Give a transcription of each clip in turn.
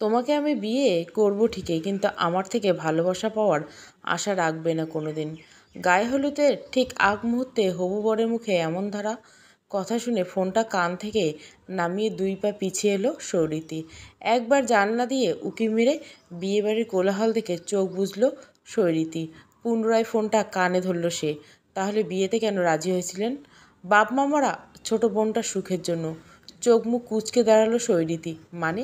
তোমাকে আমি বিয়ে করব ঠিকই, কিন্তু আমার থেকে ভালোবাসা পাওয়ার আশা রাখবে না কোনোদিন। গায়ে হলুদের ঠিক আগ মুহূর্তে হবু বরের মুখে এমন ধারা কথা শুনে ফোনটা কান থেকে নামিয়ে 2 পা পিছিয়ে এলো সৌরীতি। একবার জানলা দিয়ে উঁকি মেরে বিয়েবাড়ির কোলাহল দেখে চোখ বুজল সৌরীতি। পুনরায় ফোনটা কানে ধরল সে। তাহলে বিয়েতে কেন রাজি হয়েছিলেন? বাপ মামারা ছোট বোনটার সুখের জন্য। চোখ মুখ কুঁচকে দাঁড়ালো সৌরীতি। মানে,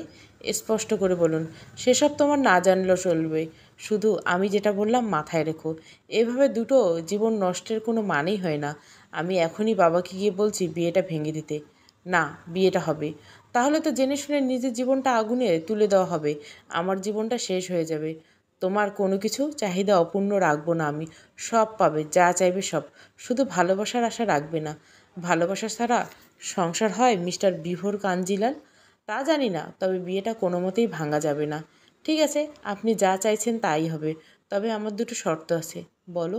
স্পষ্ট করে বলুন। সেসব তোমার না জানলেও চলবে, শুধু আমি যেটা বললাম মাথায় রেখো। এভাবে দুটো জীবন নষ্টের কোনো মানেই হয় না। আমি এখনই বাবাকে গিয়ে বলছি বিয়েটা ভেঙে দিতে। না, বিয়েটা হবে। তাহলে তো জেনে শুনে নিজের জীবনটা আগুনে তুলে দেওয়া হবে। আমার জীবনটা শেষ হয়ে যাবে। তোমার কোনো কিছু চাহিদা অপূর্ণ রাখবো না আমি। সব পাবে, যা চাইবে সব। শুধু ভালোবাসার আশা রাখবে না। ভালোবাসা ছাড়া সংসার হয় মিস্টার বিভোর কাঞ্জিলাল? তা জানি না, তবে বিয়েটা কোনো মতেই ভাঙা যাবে না। ঠিক আছে, আপনি যা চাইছেন তাই হবে। তবে আমার দুটো শর্ত আছে। বলো।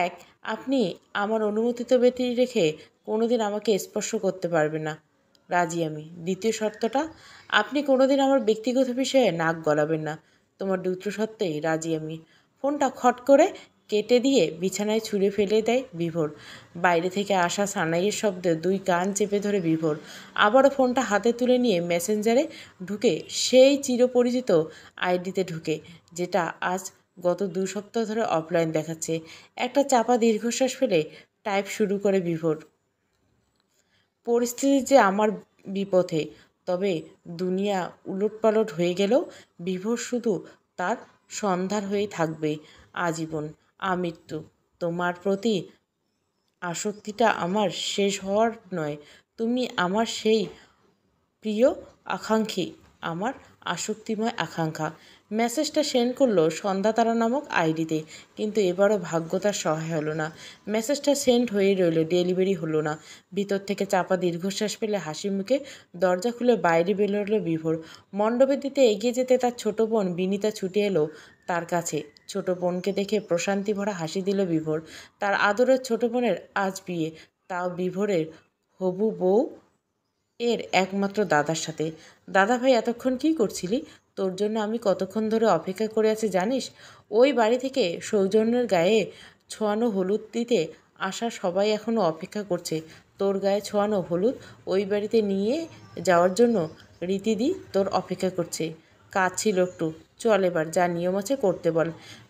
এক, আপনি আমার অনুমতি তো ব্যতি রেখে কোনোদিন আমাকে স্পর্শ করতে পারবে না। রাজি আমি। দ্বিতীয় শর্তটা, আপনি কোনোদিন আমার ব্যক্তিগত বিষয়ে নাক গলাবেন না। তোমার দুটো শর্তেই রাজি আমি। ফোনটা খট করে কেটে দিয়ে বিছানায় ছুঁড়ে ফেলে দেয় বিভোর। বাইরে থেকে আসা সানাইয়ের শব্দে 2 কান চেপে ধরে বিভোর আবারও ফোনটা হাতে তুলে নিয়ে মেসেঞ্জারে ঢুকে সেই চিরপরিচিত আইডিতে ঢুকে, যেটা আজ গত 2 সপ্তাহ ধরে অফলাইন দেখাচ্ছে। একটা চাপা দীর্ঘশ্বাস ফেলে টাইপ শুরু করে বিভোর। পরিস্থিতি যে আমার বিপথে, তবে দুনিয়া উলটপালট হয়ে গেলেও বিভোর শুধু তার সন্ধার হয়েই থাকবে আজীবন আমৃত্যু। তোমার প্রতি আসক্তিটা আমার শেষ হওয়ার নয়। তুমি আমার সেই প্রিয় আকাঙ্ক্ষী, আমার আসক্তিময় আকাঙ্ক্ষা। মেসেজটা সেন্ড করলো সন্ধ্যাতারা নামক আইডিতে, কিন্তু এবারও ভাগ্য তার সহায় হলো না। মেসেজটা সেন্ড হয়েই রইল, ডেলিভারি হলো না। ভিতর থেকে চাপা দীর্ঘশ্বাস ফেলে হাসি মুখে দরজা খুলে বাইরে বেরোলো বিভোর। মণ্ডপের দিকে এগিয়ে যেতে তার ছোট বোন বিনিতা ছুটে এলো তার কাছে। ছোট বোনকে দেখে প্রশান্তি ভরা হাসি দিল বিভোর। তার আদরের ছোট বোনের আজ বিয়ে, তাও বিভোরের হবু বউ এর একমাত্র দাদার সাথে। দাদা ভাই, এতক্ষণ কী করছিলি? তোর জন্য আমি কতক্ষণ ধরে অপেক্ষা করে আছি জানিস? ওই বাড়ি থেকে সৌজন্যের গায়ে ছোঁয়ানো হলুদ দিতে আসা সবাই এখনও অপেক্ষা করছে তোর গায়ে ছোঁয়ানো হলুদ ওই বাড়িতে নিয়ে যাওয়ার জন্য। রীতিদি তোর অপেক্ষা করছে। কাজ ছিল একটু, চল এবার যা নিয়ম আছে করতে বল।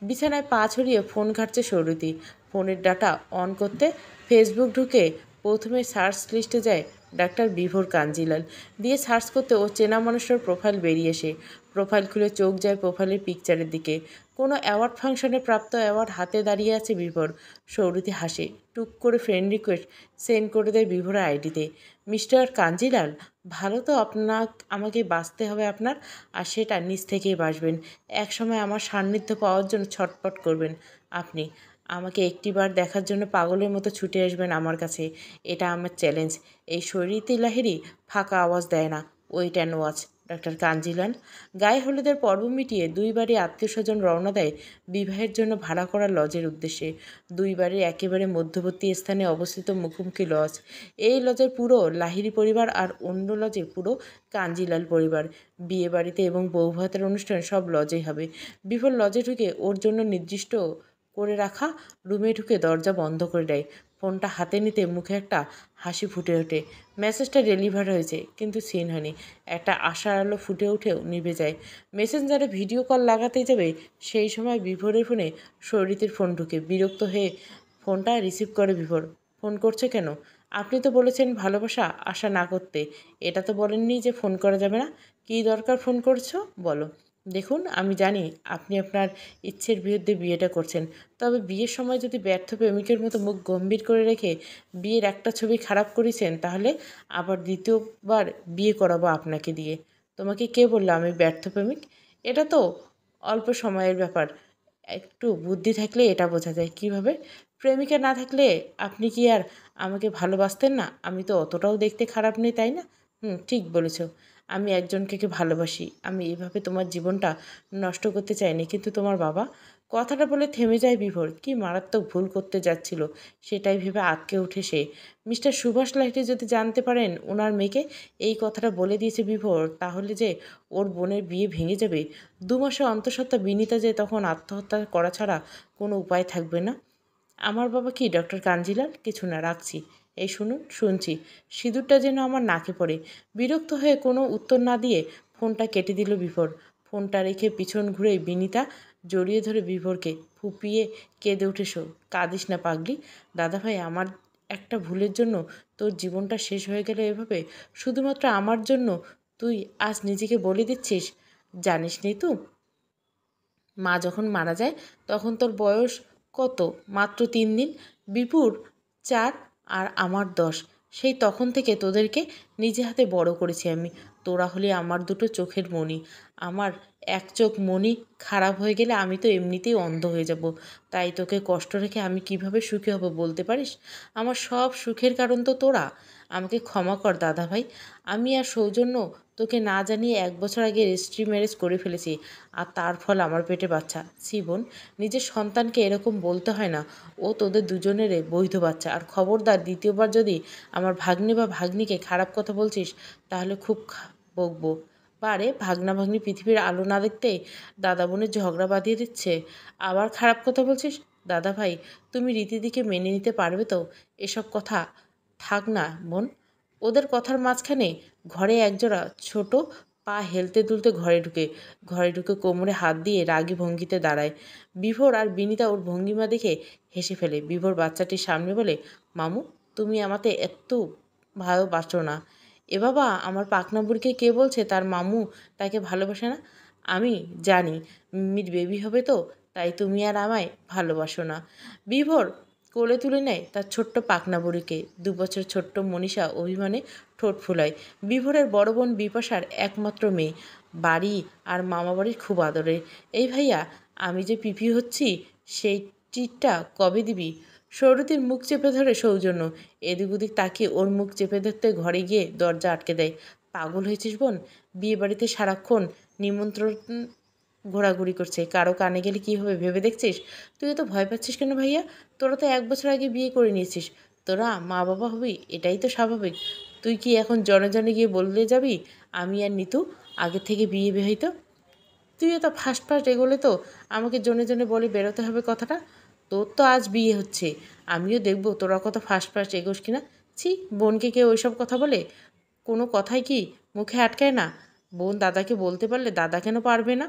বিছানায় পা ছড়িয়ে ফোন ঘাটছে সৌরতী। ফোনের ডাটা অন করতে ফেসবুক ঢুকে প্রথমে সার্চ লিস্টে যায় ডাক্তার বিভোর কাঞ্জিলাল। দিয়ে সার্চ করতে ও চেনা মানুষটার প্রোফাইল বেরিয়ে আসে। প্রোফাইল খুলে চোখ যায় প্রোফাইলের পিকচারের দিকে। কোনো অ্যাওয়ার্ড ফাংশনে প্রাপ্ত অ্যাওয়ার্ড হাতে দাঁড়িয়ে আছে বিভোর। সৌরতী হাসে। টুক করে ফ্রেন্ড রিকোয়েস্ট সেন্ড করে দেয় বিভোরের আইডিতে। মিস্টার কাঞ্জিলাল, ভালো তো আমাকে বাঁচতে হবে আপনার, আর সেটা নিজ থেকেই বাসবেন। একসময় আমার সান্নিধ্য পাওয়ার জন্য ছটপট করবেন আপনি। আমাকে একটিবার দেখার জন্য পাগলের মতো ছুটে আসবেন আমার কাছে। এটা আমার চ্যালেঞ্জ। এই শরীরটি লাহিড়ী ফাঁকা আওয়াজ দেয় না। Wait and watch. Doctor Kanjilal. গায়ে হলুদের পর্ব মিটিয়ে 2 বাড়ি আত্মীয়স্বজন রওনা দেয় বিবাহের জন্য ভাড়া করা লজের উদ্দেশ্যে। 2 বাড়ির একেবারে মধ্যবর্তী স্থানে অবস্থিত মুখোমুখি লজ। এই লজের পুরো লাহিড়ী পরিবার, আর অন্য লজে পুরো কাঞ্জিলাল পরিবার। বিয়ে বাড়িতে এবং বৌভাতের অনুষ্ঠান সব লজেই হবে। বিভোর লজে ঢুকে ওর জন্য নির্দিষ্ট করে রাখা রুমে ঢুকে দরজা বন্ধ করে দেয়। ফোনটা হাতে নিতে মুখে একটা হাসি ফুটে ওঠে। মেসেজটা ডেলিভার হয়েছে, কিন্তু সিন হয়নি। একটা আশার আলো ফুটে উঠেও নিভে যায়। মেসেঞ্জারে ভিডিও কল লাগাতে যাবে সেই সময় বিভোরের ফোনে সৌরীতির ফোন ঢুকে। বিরক্ত হয়ে ফোনটা রিসিভ করে বিভোর। ফোন করছে কেন? আপনি তো বলেছেন ভালোবাসা আশা না করতে। এটা তো বলেননি যে ফোন করা যাবে না। কী দরকার ফোন করছো বলো। দেখুন, আমি জানি আপনি আপনার ইচ্ছের বিরুদ্ধে বিয়েটা করছেন, তবে বিয়ের সময় যদি ব্যর্থ প্রেমিকের মতো মুখ গম্ভীর করে রেখে বিয়ের একটা ছবি খারাপ করেছেন, তাহলে আবার দ্বিতীয়বার বিয়ে করাবো আপনাকে দিয়ে। তোমাকে কে বললো আমি ব্যর্থ প্রেমিক? এটা তো অল্প সময়ের ব্যাপার। একটু বুদ্ধি থাকলে এটা বোঝা যায়। কিভাবে? প্রেমিকা না থাকলে আপনি কি আর আমাকে ভালোবাসতেন না? আমি তো অতটাও দেখতে খারাপ নেই, তাই না? ঠিক বলেছ। আমি একজনকে ভালোবাসি। আমি এভাবে তোমার জীবনটা নষ্ট করতে চাইনি, কিন্তু তোমার বাবা কথাটা বলে থেমে যায় বিভোর। কি মারাত্মক ভুল করতে যাচ্ছিল সেটাই ভেবে আঁতকে উঠে সে। মিস্টার সুভাষ লাহিড়ী যদি জানতে পারেন ওনার মেয়েকে এই কথাটা বলে দিয়েছে বিভোর, তাহলে যে ওর বোনের বিয়ে ভেঙে যাবে। 2 মাসে অন্তঃসত্ত্বা বিনিতা যে তখন আত্মহত্যা করা ছাড়া কোনো উপায় থাকবে না। আমার বাবা কি ডক্টর কাঞ্জিলাল? কিছু না, রাখছি। এই শুনুন। শুনছি। সিঁদুরটা যেন আমার নাকে পড়ে। বিরক্ত হয়ে কোনো উত্তর না দিয়ে ফোনটা কেটে দিল বিভোর। ফোনটা রেখে পিছন ঘুরেই বিনিতা জড়িয়ে ধরে বিভোরকে ফুঁপিয়ে কেঁদে উঠে, কাঁদিস না পাগলি। দাদাভাই, আমার একটা ভুলের জন্য তোর জীবনটা শেষ হয়ে গেল এভাবে, শুধুমাত্র আমার জন্য। তুই আজ নিজেকে বলে দিচ্ছিস? জানিস নি তুই মা যখন মারা যায় তখন তোর বয়স কত? মাত্র 3 দিন। বিপুর 4 আর আমার 10। সেই তখন থেকে তোদেরকে নিজে হাতে বড় করেছি আমি। তোরা হলি আমার দুটো চোখের মণি। আমার এক চোখ মণি খারাপ হয়ে গেলে আমি তো এমনিতেই অন্ধ হয়ে যাব। তাই তোকে কষ্ট রেখে আমি কিভাবে সুখী হব বলতে পারিস? আমার সব সুখের কারণ তো তোরা। আমাকে ক্ষমা কর দাদা ভাই। আমি আর সৌজন্য তোকে না জানিয়ে 1 বছর আগে রেজিস্ট্রি ম্যারেজ করে ফেলেছি, আর তার ফল আমার পেটে বাচ্চা। ছি বোন, নিজের সন্তানকে এরকম বলতে হয় না। ও তোদের দুজনেরই বৈধ বাচ্চা। আর খবরদার দ্বিতীয়বার যদি আমার ভাগ্নে বা ভাগ্নিকে খারাপ কথা বলছিস তাহলে খুব বকবো। বারে, ভাগনা ভাগ্নি পৃথিবীর আলো না দেখতেই দাদা বোনের ঝগড়া বাঁধিয়ে দিচ্ছে। আবার খারাপ কথা বলছিস? দাদা ভাই, তুমি রীতিদিকে মেনে নিতে পারবে তো? এসব কথা থাক না বোন। ওদের কথার মাঝখানে ঘরে একজোড়া ছোট পা হেলতে দুলতে ঘরে ঢুকে কোমরে হাত দিয়ে রাগী ভঙ্গিতে দাঁড়ায়। বিভোর আর বিনিতা ওর ভঙ্গিমা দেখে হেসে ফেলে। বিভোর বাচ্চাটির সামনে বলে, মামু, তুমি আমাতে এত ভালোবাসো না। এ বাবা, আমার পাকনা বুড়িকে কে বলছে তার মামু তাকে ভালোবাসে না? আমি জানি মিমির বেবি হবে তো, তাই তুমি আর আমায় ভালোবাসো না। বিভোর কোলে তুলে নেয় তার ছোট্ট পাকনা বুড়িকে। 2 বছর ছোট্ট মনীষা অভিমানে ঠোঁট ফুলায়। বিভোরের বড় বোন বিপাশার একমাত্র মেয়ে। বাড়ি আর মামাবাড়ির খুব আদরের। এই ভাইয়া, আমি যে পিপি হচ্ছি সেই টিটটা কবে দিবি? সৌরতির মুখ চেপে ধরে সৌজন্য। এদিক ওদিক তাকিয়ে ওর মুখ চেপে ধরতে ঘরে গিয়ে দরজা আটকে দেয়। পাগল হয়েছিস বোন? বিয়ে বাড়িতে সারাক্ষণ নিমন্ত্রণ ঘোরাঘুরি করছে, কারো কানে গেলে কী হবে ভেবে দেখছিস? তুই তো ভয় পাচ্ছিস কেন ভাইয়া? তোরা তো 1 বছর আগে বিয়ে করে নিয়েছিস। তোরা মা বাবা হবি, এটাই তো স্বাভাবিক। তুই কি এখন জনে জনে গিয়ে বললে যাবি আমি আর নিতু আগে থেকে বিয়ে বিবাহিত? তুইও তো ফার্স্ট ফার্স্ট এগোলে তো আমাকে জনে জনে বলে বেরোতে হবে কথাটা। তোর তো আজ বিয়ে হচ্ছে, আমিও দেখব তোরা কত ফার্স্ট ফার্স্ট এগোস কিনা। ছি, বোনকে কেউ ওইসব কথা বলে? কোনো কথাই কি মুখে আটকায় না? বোন দাদাকে বলতে পারলে দাদা কেন পারবে না?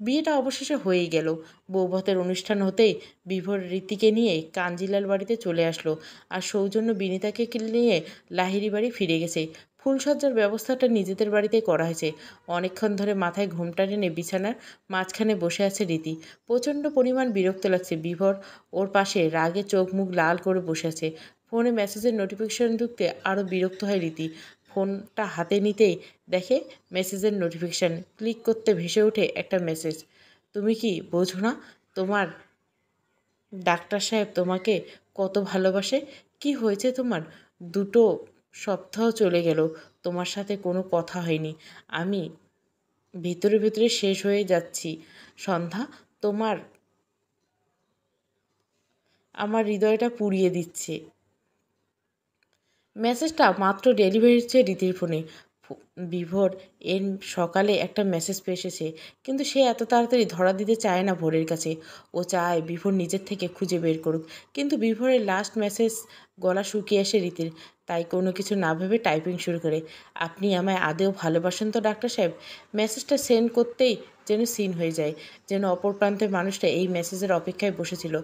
বিয়েটা অবশেষে হয়েই গেল। বৌভাতের অনুষ্ঠান হতেই বিভোর রীতিকে নিয়ে কাঞ্জিলাল বাড়িতে চলে আসলো, আর সৌজন্য বিনিতাকে নিয়ে লাহিড়ী বাড়ি ফিরে গেছে। ফুলসজ্জার ব্যবস্থাটা নিজেদের বাড়িতেই করা হয়েছে। অনেকক্ষণ ধরে মাথায় ঘোমটা টেনে বিছানার মাঝখানে বসে আছে রীতি। প্রচণ্ড পরিমাণ বিরক্ত লাগছে। বিভোর ওর পাশে রাগে চোখ মুখ লাল করে বসে আছে। ফোনে মেসেজের নোটিফিকেশন ঢুকতে আরও বিরক্ত হয় রীতি। ফোনটা হাতে নিতেই দেখে মেসেজের নোটিফিকেশান। ক্লিক করতে ভেসে ওঠে একটা মেসেজ। তুমি কি বোঝো না তোমার ডাক্তার সাহেব তোমাকে কত ভালোবাসে? কি হয়েছে তোমার? 2 সপ্তাহ চলে গেল তোমার সাথে কোনো কথা হয়নি। আমি ভেতরে ভেতরে শেষ হয়ে যাচ্ছি সন্ধ্যা। তোমার আমার হৃদয়টা পুড়িয়ে দিচ্ছে। মেসেজটা মাত্র ডেলিভারি হচ্ছে রীতির ফোনে। বিভোর এর সকালে একটা মেসেজ পেয়ে এসেছে, কিন্তু সে এত তাড়াতাড়ি ধরা দিতে চায় না ভোরের কাছে। ও চায় বিভোর নিজের থেকে খুঁজে বের করুক। কিন্তু বিভোরের লাস্ট মেসেজ গলা শুকিয়ে আসে রীতির। তাই কোনো কিছু না ভেবে টাইপিং শুরু করে, আপনি আমায় আদেও ভালোবাসেন তো ডাক্তার সাহেব? মেসেজটা সেন্ড করতেই যেন সিন হয়ে যায়, যেন অপর প্রান্তের মানুষটা এই মেসেজের অপেক্ষায় বসেছিল।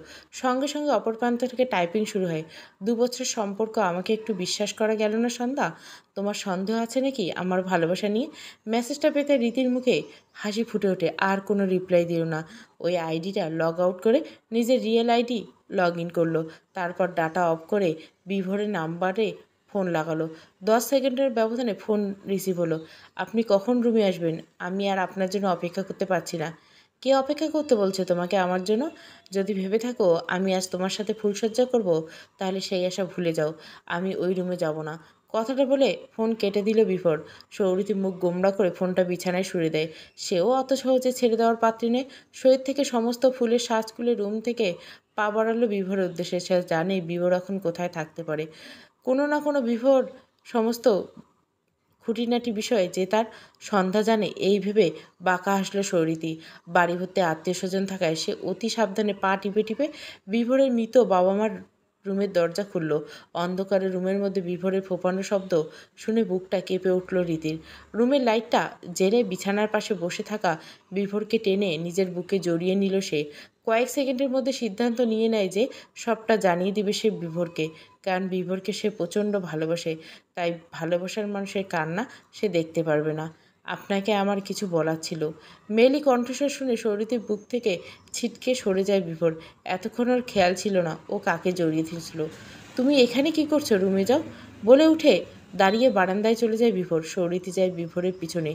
সঙ্গে সঙ্গে অপর প্রান্ত থেকে টাইপিং শুরু হয়। 2 বছরের সম্পর্ক, আমাকে একটু বিশ্বাস করা গেল না সন্ধ্যা? তোমার সন্দেহ আছে নাকি আমার ভালোবাসা নিয়ে? মেসেজটা পেতে রীতির মুখে হাসি ফুটে ওঠে। আর কোনো রিপ্লাই দিল না। ওই আইডিটা লগ আউট করে নিজের রিয়েল আইডি লগ ইন করলো। তারপর ডাটা অফ করে বিভোরের নাম্বারে ফোন লাগালো। 10 সেকেন্ডের ব্যবধানে ফোন রিসিভ হলো। আপনি কখন রুমে আসবেন? আমি আর আপনার জন্য অপেক্ষা করতে পারছি না। কে অপেক্ষা করতে বলছে তোমাকে আমার জন্য? যদি ভেবে থাকো আমি আজ তোমার সাথে ফুলসজ্জা করব, তাহলে সেই আশা ভুলে যাও। আমি ওই রুমে যাব না। কথাটা বলে ফোন কেটে দিল বিভোর। সৌরীতি মুখ গোমড়া করে ফোনটা বিছানায় সরিয়ে দেয়। সেও অত সহজে ছেড়ে দেওয়ার পাত্রী নয়। শরীর থেকে সমস্ত ফুলের সাজ খুলে রুম থেকে পা বাড়ালো বিভোরের উদ্দেশ্যে। সে জানে বিভোর এখন কোথায় থাকতে পারে। কোনো না কোনো বিভোর সমস্ত খুঁটিনাটি বিষয়ে যে তার সন্ধ্যা জানে এই ভেবে বাঁকা হাসল সৌরীতি। বাড়ি ভর্তি আত্মীয় স্বজন থাকায় সে অতি সাবধানে পা টিপে টিপে বিভোরের মৃত বাবা মার রুমের দরজা খুলল। অন্ধকারে রুমের মধ্যে বিভোরের ফোঁপানো শব্দ শুনে বুকটা কেঁপে উঠল রীতির। রুমের লাইটটা জেরে বিছানার পাশে বসে থাকা বিভোরকে টেনে নিজের বুকে জড়িয়ে নিল সে। কয়েক সেকেন্ডের মধ্যে সিদ্ধান্ত নিয়ে নেয় যে সবটা জানিয়ে দিবে সে বিভোরকে। কারণ বিভোরকে সে প্রচণ্ড ভালোবাসে। তাই ভালোবাসার মানুষের কান্না সে দেখতে পারবে না। আপনাকে আমার কিছু বলার ছিল। মেয়েলি কণ্ঠস্বর শুনে সৌরীতির বুক থেকে ছিটকে সরে যায় বিভোর। এতক্ষণ ওর খেয়াল ছিল না ও কাকে জড়িয়ে দিয়েছিল। তুমি এখানে কি করছো? রুমে যাও, বলে উঠে দাঁড়িয়ে বারান্দায় চলে যায় বিভোর। সৌরীতি যায় বিভোরের পিছনে,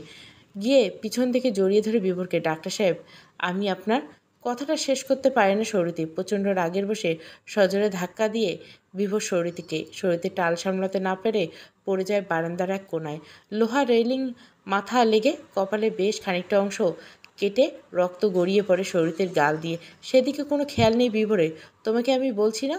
গিয়ে পিছন থেকে জড়িয়ে ধরে বিভোরকে। ডাক্তার সাহেব, আমি আপনার কথাটা শেষ করতে পারে না সৌরীতি। প্রচণ্ড রাগের বসে সজোরে ধাক্কা দিয়ে বিভোর সৌরীতিকে। সৌরীতি টাল সামলাতে না পেরে পড়ে যায় বারান্দার এক কোনায়। লোহার রেলিং মাথা লেগে কপালে বেশ খানিকটা অংশ কেটে রক্ত গড়িয়ে পড়ে সৌরীতির গাল দিয়ে। সেদিকে কোনো খেয়াল নেই বিভোরের। তোমাকে আমি বলছি না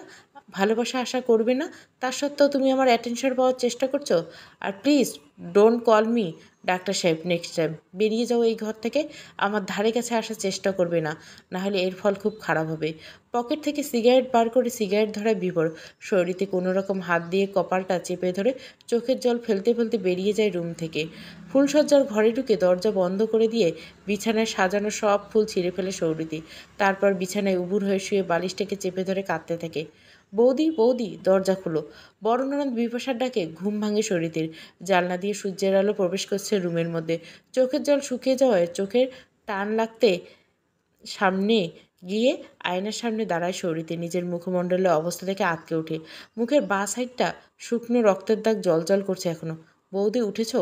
ভালোবাসা আশা করবে না, তা সত্ত্বেও তুমি আমার অ্যাটেনশন পাওয়ার চেষ্টা করছো। আর please don't call me doctor সাহেব। নেক্সট টাইম বেরিয়ে যাও এই ঘর থেকে। আমার ধারে কাছে আসার চেষ্টা করবে না, নাহলে এর ফল খুব খারাপ হবে। পকেট থেকে সিগারেট বার করে সিগারেট ধরায় বিভোর। শরীরে কোনো রকম হাত দিয়ে কপালটা চেপে ধরে চোখের জল ফেলতে ফেলতে বেরিয়ে যায় রুম থেকে। ফুলসজ্জার ঘরে ঢুকে দরজা বন্ধ করে দিয়ে বিছানায় সাজানো সব ফুল ছিঁড়ে ফেলে সৌরীতি। তারপর বিছানায় উবুর হয়ে শুয়ে বালিশটাকে চেপে ধরে কাঁদতে থাকে। বৌদি, বৌদি, দরজা খুলো। বড় ননদ বিপাশার ডাকে ঘুম ভাঙে সৌরীতির। জানলা দিয়ে সূর্যের আলো প্রবেশ করছে রুমের মধ্যে। চোখের জল শুকিয়ে যাওয়ায় চোখের টান লাগতে সামনে গিয়ে আয়নার সামনে দাঁড়ায় সৌরীতি। নিজের মুখমণ্ডলের অবস্থা থেকে আঁতকে ওঠে। মুখের বাঁ সাইডটা শুকনো রক্তের দাগ জলজল করছে এখনো। বৌদি, উঠেছ?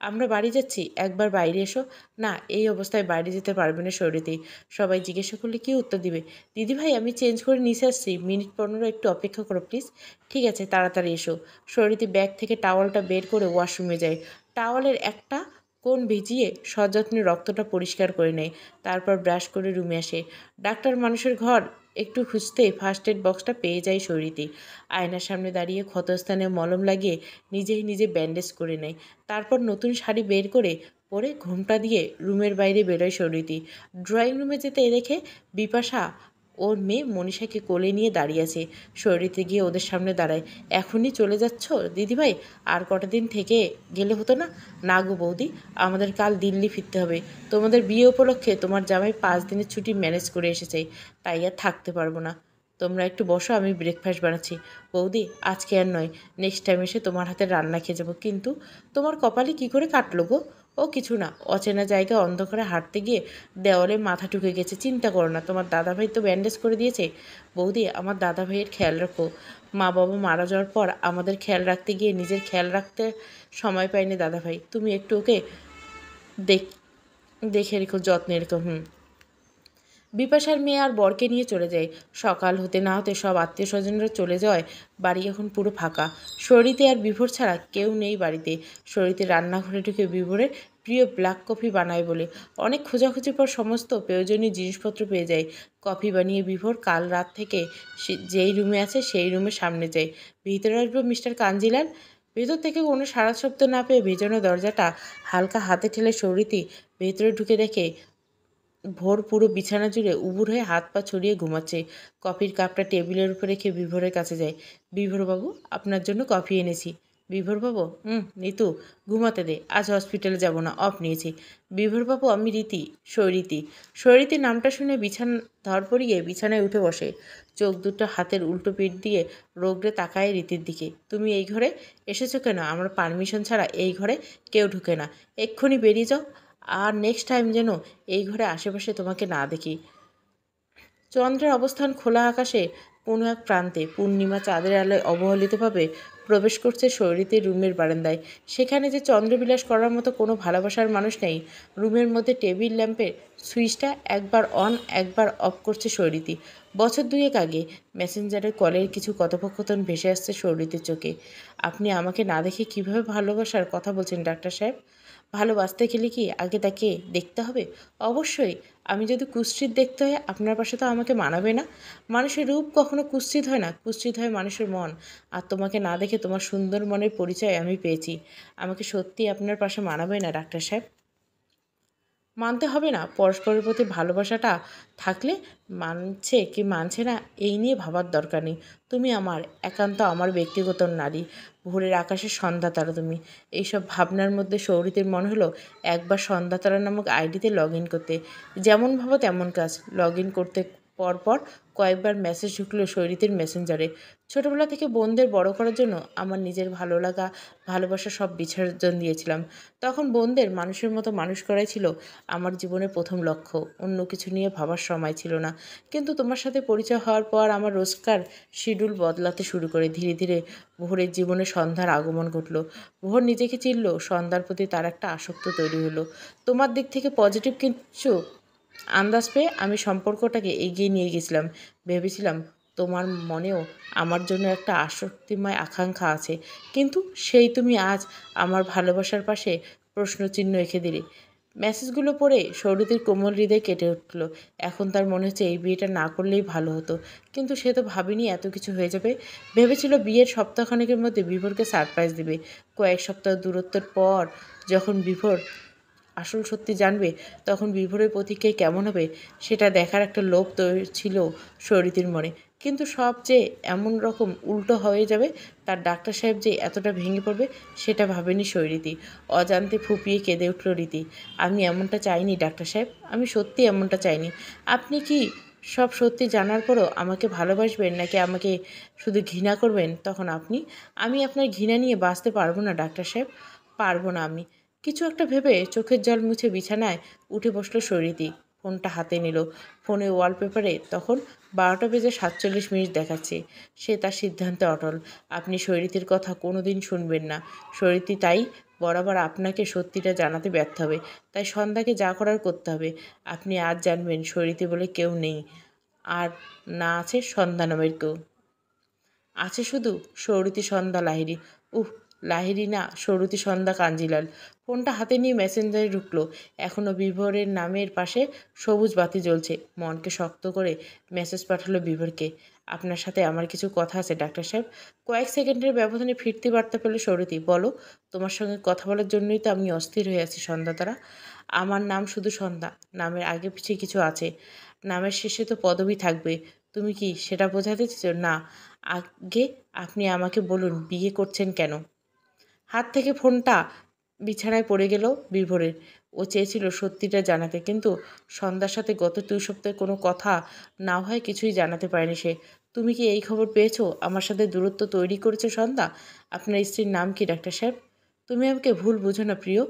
আমরা বাড়ি যাচ্ছি, একবার বাইরে এসো। না, এই অবস্থায় বাইরে যেতে পারবে না সৌরীতি। সবাই জিজ্ঞাসা করলে কী উত্তর দিবে? দিদিভাই, আমি চেঞ্জ করে নিচে আসছি, মিনিট 15 একটু অপেক্ষা করো প্লিজ। ঠিক আছে, তাড়াতাড়ি এসো। সৌরীতি ব্যাগ থেকে টাওয়ালটা বের করে ওয়াশরুমে যায়। টাওয়ালের একটা কোণ ভিজিয়ে সযত্নে রক্তটা পরিষ্কার করে নেয়। তারপর ব্রাশ করে রুমে আসে। ডাক্তার মানুষের ঘর একটু খুঁজতে ফার্স্ট এড বক্সটা পেয়ে যায় সৌরীতি। আয়নার সামনে দাঁড়িয়ে ক্ষতস্থানে মলম লাগিয়ে নিজেই নিজে ব্যান্ডেজ করে নেয়। তারপর নতুন শাড়ি বের করে পরে ঘোমটা দিয়ে রুমের বাইরে বেরোয় সৌরীতি। ড্রয়িং রুমে যেতে দেখে বিপাশা ওর মেয়ে মনীষাকে কোলে নিয়ে দাঁড়িয়ে আছে। সৌরীতি গিয়ে ওদের সামনে দাঁড়ায়। এখনই চলে যাচ্ছ দিদিভাই? আর কটা দিন থেকে গেলে হতো না? না গো বৌদি, আমাদের কাল দিল্লি ফিরতে হবে। তোমাদের বিয়ে উপলক্ষে তোমার জামাই 5 দিনের ছুটি ম্যানেজ করে এসেছে, তাই আর থাকতে পারবো না। তোমরা একটু বসো, আমি ব্রেকফাস্ট বানাচ্ছি। বৌদি, আজকে আর নয়, নেক্সট টাইম এসে তোমার হাতে রান্না খেয়ে যাবো। কিন্তু তোমার কপালে কি করে কাটলো গো? ও কিছু না, অচেনা জায়গায় অন্ধকারে হাঁটতে গিয়ে দেওয়ালে মাথা ঢুকে গেছে। চিন্তা করো না, তোমার দাদাভাই তো ব্যান্ডেজ করে দিয়েছে। বৌদি, আমার দাদাভাইয়ের খেয়াল রাখো। মা বাবা মারা যাওয়ার পর আমাদের খেয়াল রাখতে গিয়ে নিজের খেয়াল রাখতে সময় পায়নি দাদাভাই। তুমি একটু ওকে দেখ দেখে রেখো, যত্নে রেখো। বিপাশার মেয়ে আর বরকে নিয়ে চলে যায়। সকাল হতে না হতে সব আত্মীয় স্বজনরা চলে যাওয়ায় বাড়ি এখন পুরো ফাঁকা। শরীতে আর বিভোর ছাড়া কেউ নেই বাড়িতে। শরীতে রান্নাঘরে ঢুকে বিভোরের প্রিয় ব্ল্যাক কফি বানায় বলে অনেক খোঁজাখুঁজির পর সমস্ত প্রয়োজনীয় জিনিসপত্র পেয়ে যায়। কফি বানিয়ে বিভোর কাল রাত থেকে যেই রুমে আছে সেই রুমের সামনে যায়। ভিতরে আসবে মিস্টার কাঞ্জিলাল। ভেতর থেকে কোনো সাড়া শব্দ না পেয়ে ভেজানো দরজাটা হালকা হাতে ঠেলে সৌরীতি ভেতরে ঢুকে দেখে ভোর পুরো বিছানা জুড়ে উবুর হয়ে হাত পা ছড়িয়ে ঘুমাচ্ছে। কফির কাপটা টেবিলের উপর রেখে বিভোরের কাছে যায়। বিভোরবাবু, আপনার জন্য কফি এনেছি। বিভোরবাবু, নিতু, ঘুমাতে দে, আজ হসপিটালে যাব না, অফ নিয়েছি। বিভোরবাবু, আমি রীতি, সৌরীতি। সৌরীতি নামটা শুনে ধর পড়িয়ে বিছানায় উঠে বসে। চোখ দুটো হাতের উল্টো পিঠ দিয়ে রোগড়ে তাকায় রীতির দিকে। তুমি এই ঘরে এসেছো কেন? আমার পারমিশন ছাড়া এই ঘরে কেউ ঢুকে না। এক্ষুনি বেরিয়ে যাও, আর নেক্সট টাইম যেন এই ঘরে আশেপাশে তোমাকে না দেখি। চন্দ্রের অবস্থান খোলা আকাশে কোনো এক প্রান্তে পূর্ণিমা চাঁদের আলোয় অবহেলিতভাবে প্রবেশ করছে শৈরীতে রুমের বারান্দায়। সেখানে যে চন্দ্রবিলাস করার মতো কোনো ভালোবাসার মানুষ নেই। রুমের মধ্যে টেবিল ল্যাম্পের সুইচটা একবার অন একবার অফ করছে শৈরীতি। বছর দুয়েক আগে মেসেঞ্জারের কলের কিছু কথোপকথন ভেসে আসছে শৈরীতির চোখে। আপনি আমাকে না দেখে কিভাবে ভালোবাসার কথা বলছেন ডাক্তার সাহেব? ভালোবাসতে গেলে কি আগে তাকে দেখতে হবে? অবশ্যই। আমি যদি কুৎসিত দেখতে হয় আপনার পাশে তো আমাকে মানাবে না। মানুষের রূপ কখনো কুৎসিত হয় না, কুৎসিত হয় মানুষের মন। আর তোমাকে না দেখে তোমার সুন্দর মনের পরিচয় আমি পেয়েছি। আমাকে সত্যিই আপনার পাশে মানাবে না ডাক্তার সাহেব? মানতে হবে না। পরস্পরের প্রতি ভালোবাসাটা থাকলে মানছে কি মানছে না এই নিয়ে ভাবার দরকার নেই। তুমি আমার, একান্ত আমার ব্যক্তিগত নারী। ভোরের আকাশের সন্ধ্যাতারা তুমি। এইসব ভাবনার মধ্যে সৌরীদের মনে হলো একবার সন্ধ্যাতারা নামক আইডিতে লগ ইন করতে। যেমন ভাবো তেমন কাজ। লগ ইন করতে পরপর কয়েকবার মেসেজ ঢুকলো শৈরীতের মেসেঞ্জারে। ছোটবেলা থেকে বোনদের বড় করার জন্য আমার নিজের ভালো লাগা ভালোবাসা সব বিসর্জন দিয়েছিলাম। তখন বোনদের মানুষের মতো মানুষ করাই ছিল আমার জীবনের প্রথম লক্ষ্য। অন্য কিছু নিয়ে ভাবার সময় ছিল না। কিন্তু তোমার সাথে পরিচয় হওয়ার পর আমার রোজকার শিডিউল বদলাতে শুরু করে। ধীরে ধীরে ভোরের জীবনে সন্ধ্যার আগমন ঘটল। ভোর নিজেকে চিনল, সন্ধ্যার প্রতি তার একটা আসক্ত তৈরি হলো। তোমার দিক থেকে পজিটিভ কিছু আন্দাজ পেয়ে আমি সম্পর্কটাকে এগিয়ে নিয়ে গেছিলাম। ভেবেছিলাম তোমার মনেও আমার জন্য একটা আসক্তিময় আকাঙ্ক্ষা আছে। কিন্তু সেই তুমি আজ আমার ভালোবাসার পাশে প্রশ্নচিহ্ন রেখে দিলে। মেসেজগুলো পড়ে সৌরদীর কোমল হৃদয় কেটে উঠল। এখন তার মনে হচ্ছে এই বিয়েটা না করলেই ভালো হতো। কিন্তু সে তো ভাবেনি এত কিছু হয়ে যাবে। ভেবেছিল বিয়ের সপ্তাহখানেকের মধ্যে বিভোরকে সারপ্রাইজ দেবে। কয়েক সপ্তাহ দূরত্বের পর যখন বিভোর আসল সত্যি জানবে তখন বিভোরের প্রতিক্রিয়া কেমন হবে সেটা দেখার একটা লোভ তৈরি ছিল শরীরের মনে। কিন্তু সব যে এমন রকম উল্টো হয়ে যাবে, তার ডাক্তার সাহেব যে এতটা ভেঙে পড়বে সেটা ভাবেনি শৈরীতি। অজান্তে ফুপিয়ে কেঁদে উঠল রীতি। আমি এমনটা চাইনি ডাক্তার সাহেব, আমি সত্যি এমনটা চাইনি। আপনি কি সব সত্যি জানার পরও আমাকে ভালোবাসবেন নাকি আমাকে শুধু ঘৃণা করবেন? তখন আমি আপনার ঘৃণা নিয়ে বাঁচতে পারবো না ডাক্তার সাহেব, পারবো না আমি। কিছু একটা ভেবে চোখের জল মুছে বিছানায় উঠে বসলো শরীরী। ফোনটা হাতে নিল। ফোনে ওয়ালপেপারে তখন 12:47 দেখাচ্ছে। সে তার সিদ্ধান্তে অটল। আপনি শরীরীর কথা কোনো দিন শুনবেন না। শরীরী তাই বরাবর আপনাকে সত্যিটা জানাতে ব্যর্থ হবে। তাই সন্ধ্যাকে যা করার করতে হবে। আপনি আজ জানবেন শরীরী বলে কেউ নেই। আর না আছে সন্ধ্যা নামের কেউ। আছে শুধু সৌরতী সন্ধ্যা লাহিড়ী। উহ, লাহিড়ী না, সৌরতী সন্ধ্যা কাঞ্জিলাল। ফোনটা হাতে নিয়ে মেসেঞ্জারে ঢুকলো। এখনও বিভোরের নামের পাশে সবুজ বাতি জ্বলছে। মনকে শক্ত করে মেসেজ পাঠালো বিভোরকে। আপনার সাথে আমার কিছু কথা আছে ডাক্তার সাহেব। কয়েক সেকেন্ডের ব্যবধানে ফিরতি বার্তা পেল সৌরতী। বলো। তোমার সঙ্গে কথা বলার জন্যই তো আমি অস্থির হয়ে আছি সন্ধ্যা তারা। আমার নাম শুধু সন্ধ্যা। নামের আগে পিছিয়ে কিছু আছে। নামের শেষে তো পদবি থাকবে। তুমি কি সেটা বোঝাতে চেয়েছো? না। আগে আপনি আমাকে বলুন বিয়ে করছেন কেন? হাত থেকে ফোনটা বিছানায় পড়ে গেল বিভোরের। ও চেয়েছিল সত্যিটা জানাতে, কিন্তু সন্ধ্যার সাথে গত 2 সপ্তাহে কোনো কথা না হয় কিছুই জানাতে পারেনি সে। তুমি কি এই খবর পেয়েছো আমার সাথে দূরত্ব তৈরি করেছে সন্ধ্যা? আপনার স্ত্রীর নাম কি ডাক্তার সাহেব? তুমি আমাকে ভুল বুঝো না প্রিয়।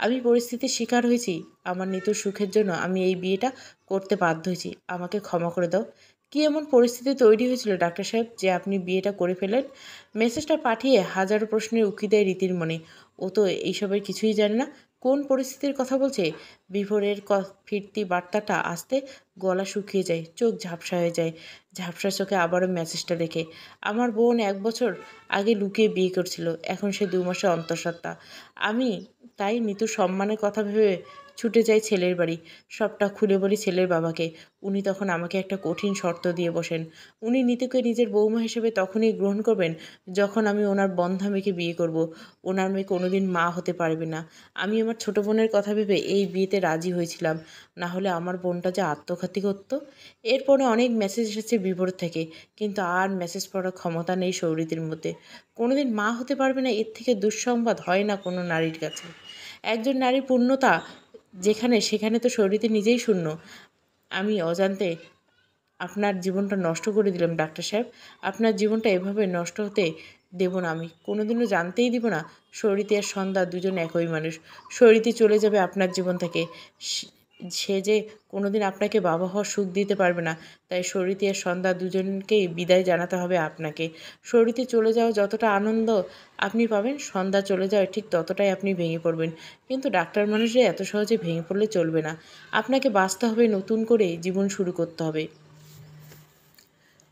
আমি পরিস্থিতির শিকার হয়েছি। আমার নিতুর সুখের জন্য আমি এই বিয়েটা করতে বাধ্য হয়েছি। আমাকে ক্ষমা করে দাও। কি এমন পরিস্থিতি তৈরি হয়েছিল ডাক্তার সাহেব যে আপনি বিয়েটা করে ফেলেন? মেসেজটা পাঠিয়ে হাজারো প্রশ্নের উকি দেয় রীতির মনে। ও তো এইসবের কিছুই জানে না। কোন পরিস্থিতির কথা বলছে? বিভোরের ফিরতি বার্তাটা আসতে গলা শুকিয়ে যায়, চোখ ঝাপসা হয়ে যায়। ঝাপসা চোখে আবারও মেসেজটা দেখে। আমার বোন 1 বছর আগে লুকিয়ে বিয়ে করছিল। এখন সে 2 মাসে অন্তঃসত্ত্বা। আমি তাই নিতুর সম্মানের কথা ভেবে ছুটে যাই ছেলের বাড়ি। সবটা খুলে বলি ছেলের বাবাকে। উনি তখন আমাকে একটা কঠিন শর্ত দিয়ে বসেন। উনি নিতুকে নিজের বৌমা হিসেবে তখনই গ্রহণ করবেন যখন আমি ওনার বন্ধা মেয়েকে বিয়ে করব। ওনার মেয়ে কোনোদিন মা হতে পারবে না। আমি আমার ছোট বোনের কথা ভেবে এই বিয়েতে রাজি হয়েছিলাম। না হলে আমার বোনটা যে আত্মঘাতী করত। এরপরে অনেক মেসেজ এসেছে বিভোর থেকে, কিন্তু আর মেসেজ পড়ার ক্ষমতা নেই সৌরীদের মধ্যে। কোনোদিন মা হতে পারবে না, এর থেকে দুঃসংবাদ হয় না কোনো নারীর কাছে। একজন নারীর পূর্ণতা যেখানে, সেখানে তো সৌরীতে নিজেই শূন্য। আমি অজান্তে আপনার জীবনটা নষ্ট করে দিলাম ডাক্তার সাহেব। আপনার জীবনটা এভাবে নষ্ট হতে দেব না আমি। কোনোদিনও জানতেই দিব না শরীরী আর সন্ধ্যা দুজন একই মানুষ। শরীরী চলে যাবে আপনার জীবন থেকে। সে যে কোনোদিন আপনাকে বাবা হওয়ার সুখ দিতে পারবে না। তাই সরিতি আর সন্ধ্যা দুজনকেই বিদায় জানাতে হবে আপনাকে। সরিতি চলে যাওয়া যতটা আনন্দ আপনি পাবেন, সন্ধ্যা চলে যাওয়ায় ঠিক ততটাই আপনি ভেঙে পড়বেন। কিন্তু ডাক্তার মানুষরা এত সহজে ভেঙে পড়লে চলবে না। আপনাকে বাঁচতে হবে, নতুন করে জীবন শুরু করতে হবে।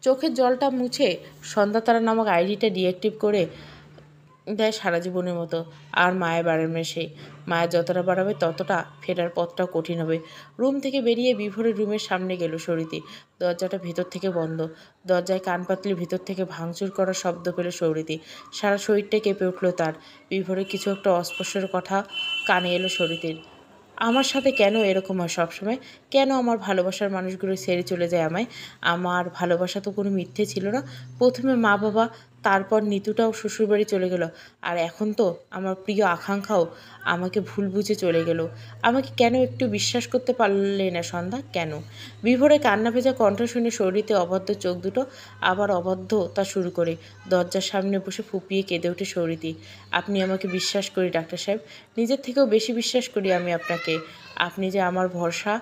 চোখের জলটা মুছে সন্ধ্যাতারা নামক আইডিটা ডিঅ্যাক্টিভ করে দেয় সারা জীবনের মতো। আর মায়া বাড়াবে সে। মায়া যতটা বাড়াবে ততটা ফেরার পথটা কঠিন হবে। রুম থেকে বেরিয়ে বিভোরের রুমের সামনে গেল সরিতি। দরজাটা ভেতর থেকে বন্ধ। দরজায় কান পাতলে ভিতর থেকে ভাঙচুর করার শব্দ পেল সরিতি। সারা শরীরটা কেঁপে উঠল তার। বিভোরের কিছু একটা অস্পষ্ট কথা কানে এলো সরিতির। আমার সাথে কেন এরকম হয় সবসময়? কেন আমার ভালোবাসার মানুষগুলো ছেড়ে চলে যায় আমায়? আমার ভালোবাসা তো কোনো মিথ্যে ছিল না। প্রথমে মা বাবা, তারপর নিতুটাও শ্বশুরবাড়ি চলে গেল। আর এখন তো আমার প্রিয় আকাঙ্ক্ষাও আমাকে ভুল বুঝে চলে গেল। আমাকে কেন একটু বিশ্বাস করতে পারলে না সন্ধ্যা? কেন? বিভোরে কান্না ভেজা কণ্ঠ শুনে শরীরে অবদ্ধ চোখ দুটো আবার অবদ্ধতা শুরু করে। দরজার সামনে বসে ফুপিয়ে কেঁদে ওঠে সরিতি। আপনি আমাকে বিশ্বাস করি ডাক্তার সাহেব, নিজের থেকেও বেশি বিশ্বাস করি আমি আপনাকে। আপনি যে আমার ভরসা,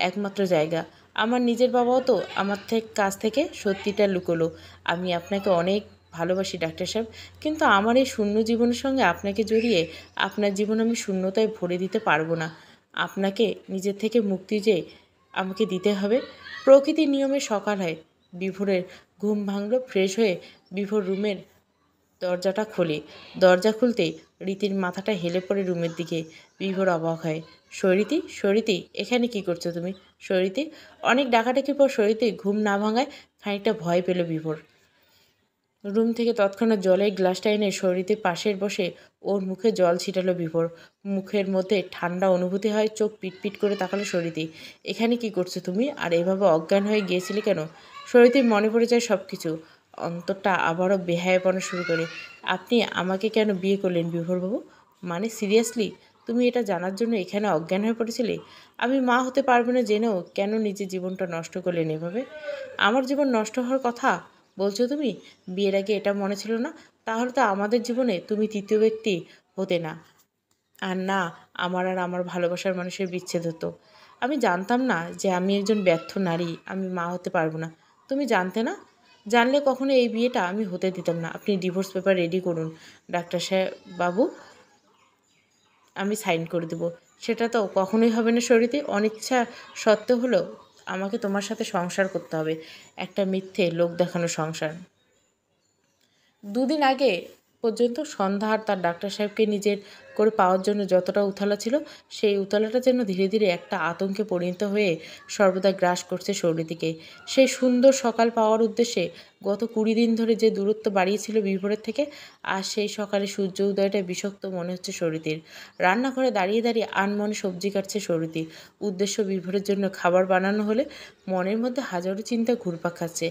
একমাত্র জায়গা। আমার নিজের বাবাও তো আমার কাছ থেকে সত্যিটা লুকোলো। আমি আপনাকে অনেক ভালোবাসি ডাক্তার সাহেব, কিন্তু আমার এই শূন্য জীবনের সঙ্গে আপনাকে জড়িয়ে আপনার জীবন আমি শূন্যতায় ভরে দিতে পারবো না। আপনাকে নিজের থেকে মুক্তি যে আমাকে দিতে হবে। প্রকৃতির নিয়মে সকাল হয়। বিভোরের ঘুম ভাঙল। ফ্রেশ হয়ে বিভোর রুমের দরজাটা খোলে। দরজা খুলতেই রীতির মাথাটা হেলে পড়ে রুমের দিকে। বিভোর অবাক হয়। সরিতি, সরিতি, এখানে কি করছো তুমি? সরিতি। অনেক ডাকাডাকির পর সরিতি ঘুম না ভাঙায় খানিকটা ভয় পেল বিভোর। রুম থেকে তৎক্ষণাৎ জলের গ্লাসটা এনে সরিতির পাশের বসে ওর মুখে জল ছিটালো বিভোর। মুখের মধ্যে ঠান্ডা অনুভূতি হয়। চোখ পিটপিট করে তাকালো সরিতি। এখানে কি করছো তুমি? আর এভাবে অজ্ঞান হয়ে গিয়েছিলে কেন? সরিতির মনে পড়ে যায় সব কিছু। অন্তরটা আবারও বেহায়াপনা শুরু করে। আপনি আমাকে কেন বিয়ে করলেন বিভোরবাবু? মানে সিরিয়াসলি, তুমি এটা জানার জন্য এখানে অজ্ঞান হয়ে পড়েছিলে? আমি মা হতে পারবো না জেনেও কেন নিজের জীবনটা নষ্ট করলেন এভাবে? আমার জীবন নষ্ট হওয়ার কথা বলছো তুমি? বিয়ের আগে এটা মনে ছিল না? তাহলে তো আমাদের জীবনে তুমি তৃতীয় ব্যক্তি হতে না। আর না, আমার আর আমার ভালোবাসার মানুষের বিচ্ছেদ হতো। আমি জানতাম না যে আমি একজন ব্যর্থ নারী, আমি মা হতে পারবো না। তুমি জানতে না? জানলে কখনো এই বিয়েটা আমি হতে দিতাম না। আপনি ডিভোর্স পেপার রেডি করুন ডাক্তার সাহেব বাবু, আমি সাইন করে দেবো। সেটা তো কখনোই হবে না সরিতে। অনিচ্ছা সত্ত্বেও হলেও আমাকে তোমার সাথে সংসার করতে হবে। একটা মিথ্যে লোক দেখানো সংসার। দুদিন আগে পর্যন্ত সন্ধ্যা আর তার ডাক্তার সাহেবকে নিজের করে পাওয়ার জন্য যতটা উথালা ছিল, সেই উথালাটা যেন ধীরে ধীরে একটা আতঙ্কে পরিণত হয়ে সর্বদা গ্রাস করছে সৌরিতিকে। সেই সুন্দর সকাল পাওয়ার উদ্দেশ্যে গত 20 দিন ধরে যে দূরত্ব বাড়িয়েছিল বিভোরের থেকে, আর সেই সকালে সূর্য উদয়টা বিষাক্ত মনে হচ্ছে সৌরিতির। রান্নাঘরে দাঁড়িয়ে দাঁড়িয়ে আনমনে সবজি কাটছে সৌরিতি। উদ্দেশ্য বিভোরের জন্য খাবার বানানো হলে মনের মধ্যে হাজারো চিন্তা ঘুরপাক খাচ্ছে।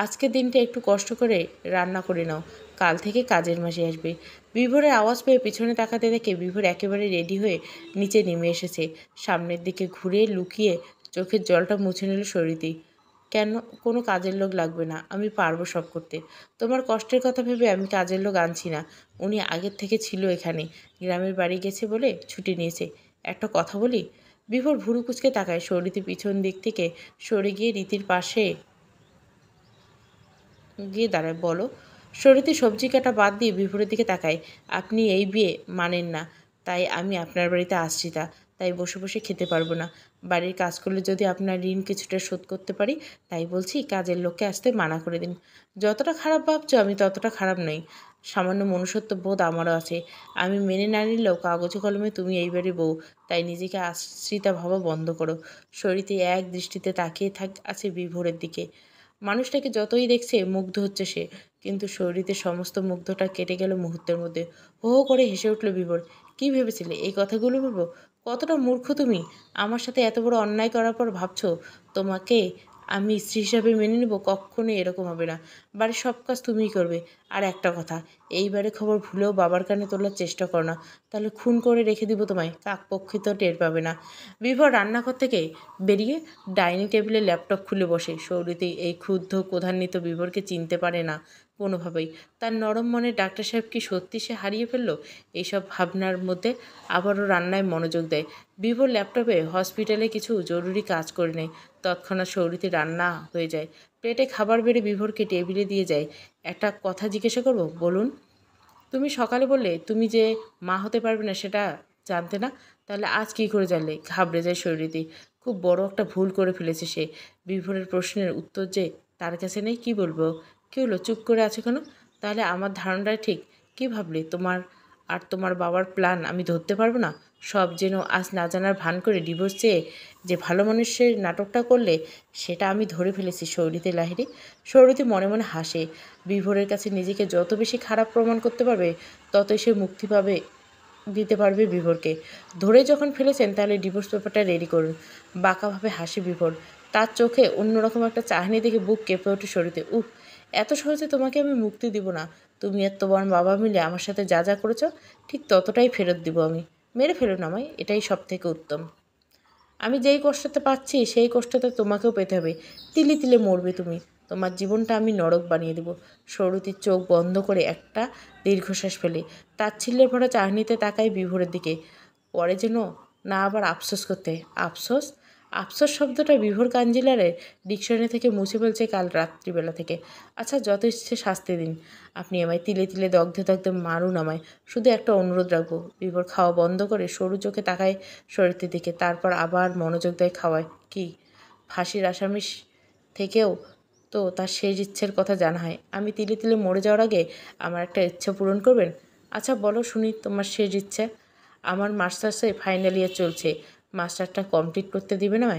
আজকের দিনটা একটু কষ্ট করে রান্না করে নাও, কাল থেকে কাজের মাসে আসবে। বিভোরের আওয়াজ পেয়ে পিছনে তাকাতে দেখে বিভোর একেবারে রেডি হয়ে নিচে নেমে এসেছে। সামনের দিকে ঘুরে লুকিয়ে চোখের জলটা মুছে নিল সরিতি। কেন? কোনো কাজের লোক লাগবে না, আমি পারবো সব করতে। তোমার কষ্টের কথা ভেবে আমি কাজের লোক আনছি না। উনি আগের থেকে ছিল এখানে, গ্রামের বাড়ি গেছে বলে ছুটি নিয়েছে। একটা কথা বলি? বিভোর ভুরু কুচকে তাকায়। সরিতি পিছন দিক থেকে সরে গিয়ে রীতির পাশে গিয়ে দাঁড়ায়। বলো। সরিতে সবজি কাটা বাদ দিয়ে বিভোরের দিকে তাকায়। আপনি এই বিয়ে মানেন না, তাই আমি আপনার বাড়িতে আশ্রিতা। তাই বসে বসে খেতে পারবো না। বাড়ির কাজ করলে যদি আপনার ঋণ কিছুটা শোধ করতে পারি, তাই বলছি কাজের লোককে আসতে মানা করে দিন। যতটা খারাপ ভাবছো আমি ততটা খারাপ নই। সামান্য মনুষ্যত্ব বোধ আমারও আছে। আমি মেনে না নিলেও কাগজে কলমে তুমি এই বাড়ির বউ, তাই নিজেকে আশ্রিতা ভাবা বন্ধ করো। শরীরে এক দৃষ্টিতে তাকিয়ে আছে বিভোরের দিকে। মানুষটাকে যতই দেখছে মুগ্ধ হচ্ছে সে, কিন্তু শরীরে সমস্ত মুগ্ধটা কেটে গেল মুহূর্তের মধ্যে। হো হো করে হেসে উঠল বিভোর। কী ভেবেছিলে এই কথাগুলো বলবো? কতটা মূর্খ তুমি! আমার সাথে এত বড় অন্যায় করার পর ভাবছো তোমাকে আমি স্ত্রী হিসাবে মেনে নেব? কখনোই এরকম হবে না। বাড়ির সব কাজ তুমিই করবে। আর একটা কথা, এইবারে খবর ভুলেও বাবার কানে তোলার চেষ্টা করো না, তাহলে খুন করে রেখে দিব তোমায়, কাকপক্ষিত টের পাবে না। বিভোর রান্নাঘর থেকে বেরিয়ে ডাইনিং টেবিলে ল্যাপটপ খুলে বসে। সৌরিতে এই ক্ষুব্ধ ক্রোধান্বিত বিভোরকে চিনতে পারে না। কোনোভাবেই। তার নরম মনে ডাক্তার সাহেব কি সত্যি সে হারিয়ে ফেলল? এইসব ভাবনার মধ্যে আবারও রান্নায় মনোযোগ দেয়। বিভোর ল্যাপটপে হসপিটালে কিছু জরুরি কাজ করে নেয়। তৎক্ষণাৎ সৌরিতে রান্না হয়ে যায়। প্লেটে খাবার বেড়ে বিভোরকে টেবিলে দিয়ে যায়। একটা কথা জিজ্ঞাসা করব? বলুন। তুমি সকালে বললে তুমি যে মা হতে পারবে না সেটা জানতে না, তাহলে আজ কী করে জানলে? ঘাবড়ে যায় শরীরী। খুব বড় একটা ভুল করে ফেলেছে সে। বিভোরের প্রশ্নের উত্তর যে তার কাছে নেই, কি বলবো? কী হলো, চুপ করে আছো কেন? তাহলে আমার ধারণাটা ঠিক? কী ভাবলে? তোমার আর তোমার বাবার প্ল্যান আমি ধরতে পারবো না? সব যেন আজ না জানার ভান করে ডিভোর্স চেয়ে যে ভালো মানুষের নাটকটা করলে সেটা আমি ধরে ফেলেছি সৌরিতে লাহিড়ী। সৌরিতে মনে মনে হাসে। বিভোরের কাছে নিজেকে যত বেশি খারাপ প্রমাণ করতে পারবে ততই সে মুক্তি পাবে, দিতে পারবে বিভোরকে। ধরে যখন ফেলেছেন তাহলে ডিভোর্স পেপারটা রেডি করুন। বাঁকাভাবে হাসি বিভোর। তার চোখে অন্যরকম একটা চাহনি দেখে বুক কেঁপে ওঠে শরীরে। উফ, এত সহজে তোমাকে আমি মুক্তি দিব না। তুমি আর তোমার বাবা মিলে আমার সাথে যা যা করেছ ঠিক ততটাই ফেরত দিব আমি। মেরে ফেলুন আমায়, এটাই সব থেকে উত্তম। আমি যেই কষ্টটা পাচ্ছি সেই কষ্টটা তোমাকেও পেতে হবে। তিলে তিলে মরবে তুমি। তোমার জীবনটা আমি নরক বানিয়ে দেব। সৌরতীর চোখ বন্ধ করে একটা দীর্ঘশ্বাস ফেলে তাচ্ছিল্যের ভরা চাহনিতে তাকায় বিভোরের দিকে। পরে যেন না আবার আফসোস করতে হয়। আফসোস? আফসোস শব্দটা বিভোর কাঞ্জিলারের ডিকশনারি থেকে মুছে ফেলছে কাল রাত্রিবেলা থেকে। আচ্ছা, যত ইচ্ছে শাস্তি দিন। আপনি আমায় তিলে তিলে দগ্ধে দগ্ধে মারুন আমায়। শুধু একটা অনুরোধ রাখবো। বিভোর খাওয়া বন্ধ করে সরু চোখে তাকায় শরীরের দিকে, তারপর আবার মনোযোগ দেয় খাওয়ায়। কি? ফাঁসির আসামি থেকেও তো তার শেষ ইচ্ছের কথা জানা হয়। আমি তিলে তিলে মরে যাওয়ার আগে আমার একটা ইচ্ছা পূরণ করবেন? আচ্ছা বলো শুনি, তোমার শেষ ইচ্ছা। আমার মাস্টার্সে ফাইনাল ইয়ার চলছে। মাস্টারটা কমপ্লিট করতে দিবে না?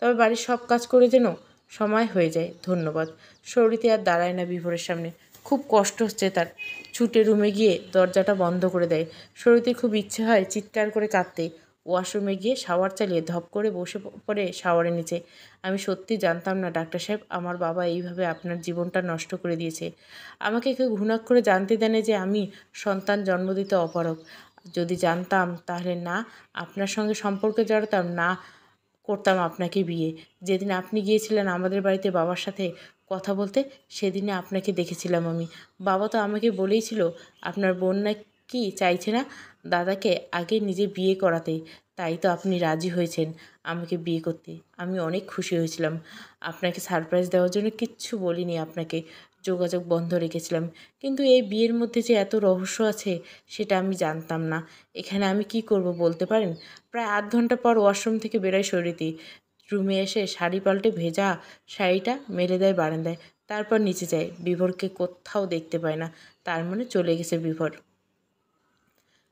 তবে বাড়ির সব কাজ করে যেন সময় হয়ে যায়। ধন্যবাদ। সৌরিতে আর দাঁড়ায় না বিভোরের সামনে। খুব কষ্ট হচ্ছে তার। ছুটে রুমে গিয়ে দরজাটা বন্ধ করে দেয়। সৌরিতে খুব ইচ্ছে হয় চিৎকার করে কাঁদতে। ওয়াশরুমে গিয়ে শাওয়ার চালিয়ে ধপ করে বসে পড়ে শাওয়ারের নিচে। আমি সত্যি জানতাম না ডাক্তার সাহেব, আমার বাবা এইভাবে আপনার জীবনটা নষ্ট করে দিয়েছে। আমাকে কেউ ঘুণাক্ষরে জানতে দেনে যে আমি সন্তান জন্ম দিতে অপারগ। যদি জানতাম তাহলে না আপনার সঙ্গে সম্পর্কে জড়াতাম, না করতাম আপনাকে বিয়ে। যেদিন আপনি গিয়েছিলেন আমাদের বাড়িতে বাবার সাথে কথা বলতে, সেদিনে আপনাকে দেখেছিলাম আমি। বাবা তো আমাকে বলেইছিল আপনার বোন নাকি চাইছে না দাদাকে আগে নিজে বিয়ে করাতে। তাই তো আপনি রাজি হয়েছেন আমাকে বিয়ে করতে। আমি অনেক খুশি হয়েছিলাম। আপনাকে সারপ্রাইজ দেওয়ার জন্য কিচ্ছু বলিনি আপনাকে। যোগাযোগ বন্ধ রেখেছিলাম। কিন্তু এই বিয়ের মধ্যে যে এত রহস্য আছে সেটা আমি জানতাম না। এখানে আমি কি করব বলতে পারেন? প্রায় আধ ঘন্টা পর ওয়াশরুম থেকে বেরোয় শরীরী। রুমে এসে শাড়ি পাল্টে ভেজা শাড়িটা মেলে দেয় বারান্দায়। তারপর নিচে যায়। বিভোরকে কোথাও দেখতে পায় না। তার মানে চলে গেছে বিভোর।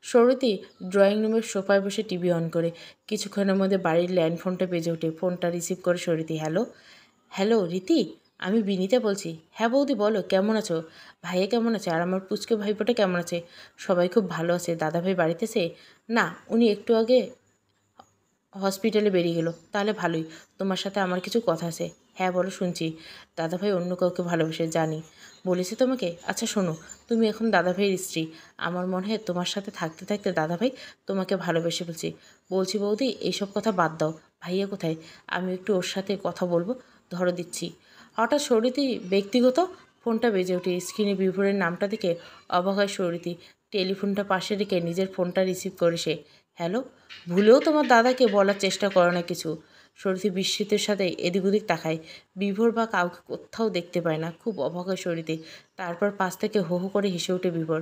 সৌরতী ড্রয়িং রুমের সোফায় বসে টিভি অন করে। কিছুক্ষণের মধ্যে বাড়ির ল্যান্ডফোনটা বেজে ওঠে। ফোনটা রিসিভ করে সৌরতী, হ্যালো। হ্যালো রীতি, আমি বিনীতা বলছি। হ্যাঁ বৌদি বলো, কেমন আছো? ভাইয়া কেমন আছে? আর আমার পুচকে ভাইপোটা কেমন আছে? সবাই খুব ভালো আছে। দাদাভাই বাড়িতে আছে? না, উনি একটু আগে হসপিটালে বেরিয়ে গেল। তাহলে ভালোই। তোমার সাথে আমার কিছু কথা আছে। হ্যাঁ বলো, শুনছি। দাদাভাই অন্য কাউকে ভালোবাসে, জানি। বলেছে তোমাকে? আচ্ছা শোনো, তুমি এখন দাদাভাইয়ের স্ত্রী। আমার মনে হয় তোমার সাথে থাকতে থাকতে দাদাভাই তোমাকে ভালোবেসে বলছি। বলছি বৌদি, এইসব কথা বাদ দাও। ভাইয়া কোথায়? আমি একটু ওর সাথে কথা বলবো, ধরো দিচ্ছি। হঠাৎ সৌরিতি ব্যক্তিগত ফোনটা বেজে ওঠে। স্ক্রিনে বিভোরের নামটা দেখে অবাক হয় সৌরিতি। টেলিফোনটা পাশে রেখে নিজের ফোনটা রিসিভ করে সে, হ্যালো। ভুলেও তোমার দাদাকে বলার চেষ্টা করো না কিছু। সরিতে বিস্মিতের সাথে এদিক ওদিক তাকায়। বিভোর বা কাউকে কোথাও দেখতে পায় না। খুব অবাক হয় সরিতে। তারপর পাশ থেকে হো হো করে হেসে ওঠে বিভোর।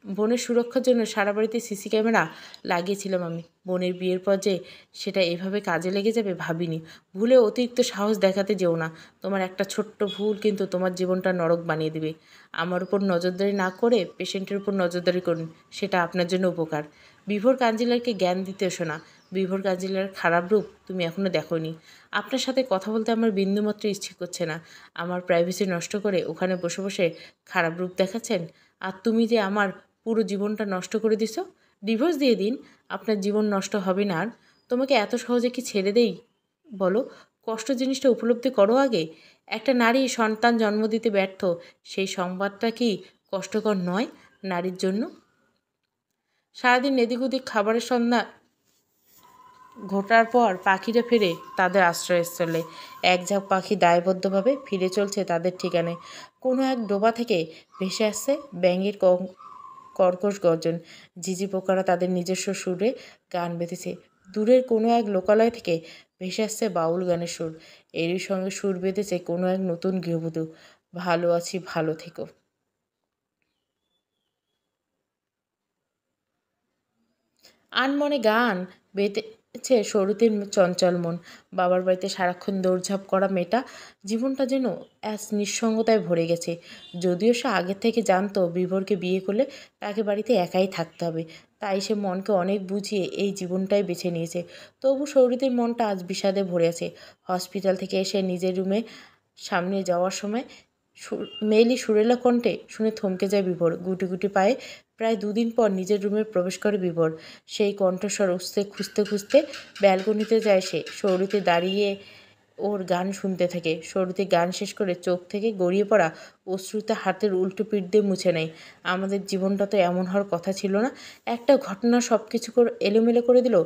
বোনের সুরক্ষার জন্য সারা বাড়িতে সিসি ক্যামেরা লাগিয়েছিলাম আমি। বোনের বিয়ের পর যে সেটা এভাবে কাজে লেগে যাবে ভাবিনি। ভুলে অতিরিক্ত সাহস দেখাতে যেও না। তোমার একটা ছোট্ট ভুল কিন্তু তোমার জীবনটা নরক বানিয়ে দেবে। আমার উপর নজরদারি না করে পেশেন্টের উপর নজরদারি করুন, সেটা আপনার জন্য উপকার। বিভোর কাঞ্জিলারকে জ্ঞান দিতে এসো না। বিভোর কাঞ্জিলার খারাপ রূপ তুমি এখনও দেখোনি। আপনার সাথে কথা বলতে আমার বিন্দুমাত্র ইচ্ছে করছে না। আমার প্রাইভেসি নষ্ট করে ওখানে বসে বসে খারাপ রূপ দেখাচ্ছেন। আর তুমি যে আমার পুরো জীবনটা নষ্ট করে দিছো। ডিভোর্স দিয়ে দিন, আপনার জীবন নষ্ট হবে না আর। তোমাকে এত সহজে কি ছেড়ে দেই বলো? কষ্ট জিনিসটা উপলব্ধি করো আগে। একটা নারী সন্তান জন্ম দিতে ব্যর্থ, সেই সংবাদটা কি কষ্টকর নয় নারীর জন্য? সারাদিন এদিক ওদিক খাবারের সন্ধ্যা ঘোটার পর পাখিরা ফিরে তাদের আশ্রয়স্থলে। এক ঝাঁক পাখি দায়বদ্ধভাবে ফিরে চলছে তাদের ঠিকানায়। কোনো এক ডোবা থেকে ভেসে আসছে ব্যাঙের কর্কশ গর্জন। ঝিঝি পোকারা তাদের নিজস্ব সুরে গান বেঁধেছে। দূরের কোনো এক লোকালয় থেকে ভেসে আসছে বাউল গানের সুর। এরই সঙ্গে সুর বেঁধেছে কোনো এক নতুন গৃহবধূ। ভালো আছি, ভালো থেকো। আনমনে গান বেঁধেছে সরুতির চঞ্চল মন। বাবার বাড়িতে সারাক্ষণ দৌড়ঝাঁপ করা মেয়েটা জীবনটা যেন এক নিঃসঙ্গতায় ভরে গেছে। যদিও সে আগের থেকে জানতো বিভোরকে বিয়ে করলে তাকে বাড়িতে একাই থাকতে হবে, তাই সে মনকে অনেক বুঝিয়ে এই জীবনটাই বেছে নিয়েছে। তবু সৌরীতির মনটা আজ বিষাদে ভরে আছে। হসপিটাল থেকে এসে নিজের রুমে সামনে যাওয়ার সময় মেয়েলি সুরেলা কণ্ঠে শুনে থমকে যায় বিভোর। গুটি গুটি পায়ে প্রায় দুদিন পর নিজের রুমে প্রবেশ করে বিভোর। সেই কণ্ঠস্বর খুঁজতে খুঁজতে ব্যালকনিতে যায় সে। সৌরীতে দাঁড়িয়ে ওর গান শুনতে থাকে। সৌরতী গান শেষ করে চোখ থেকে গড়িয়ে পড়া অশ্রুতে হাতের উল্টো পিঠ দিয়ে মুছে নেয়। আমাদের জীবনটা তো এমন হওয়ার কথা ছিল না। একটা ঘটনা সব কিছু এলোমেলো করে দিল।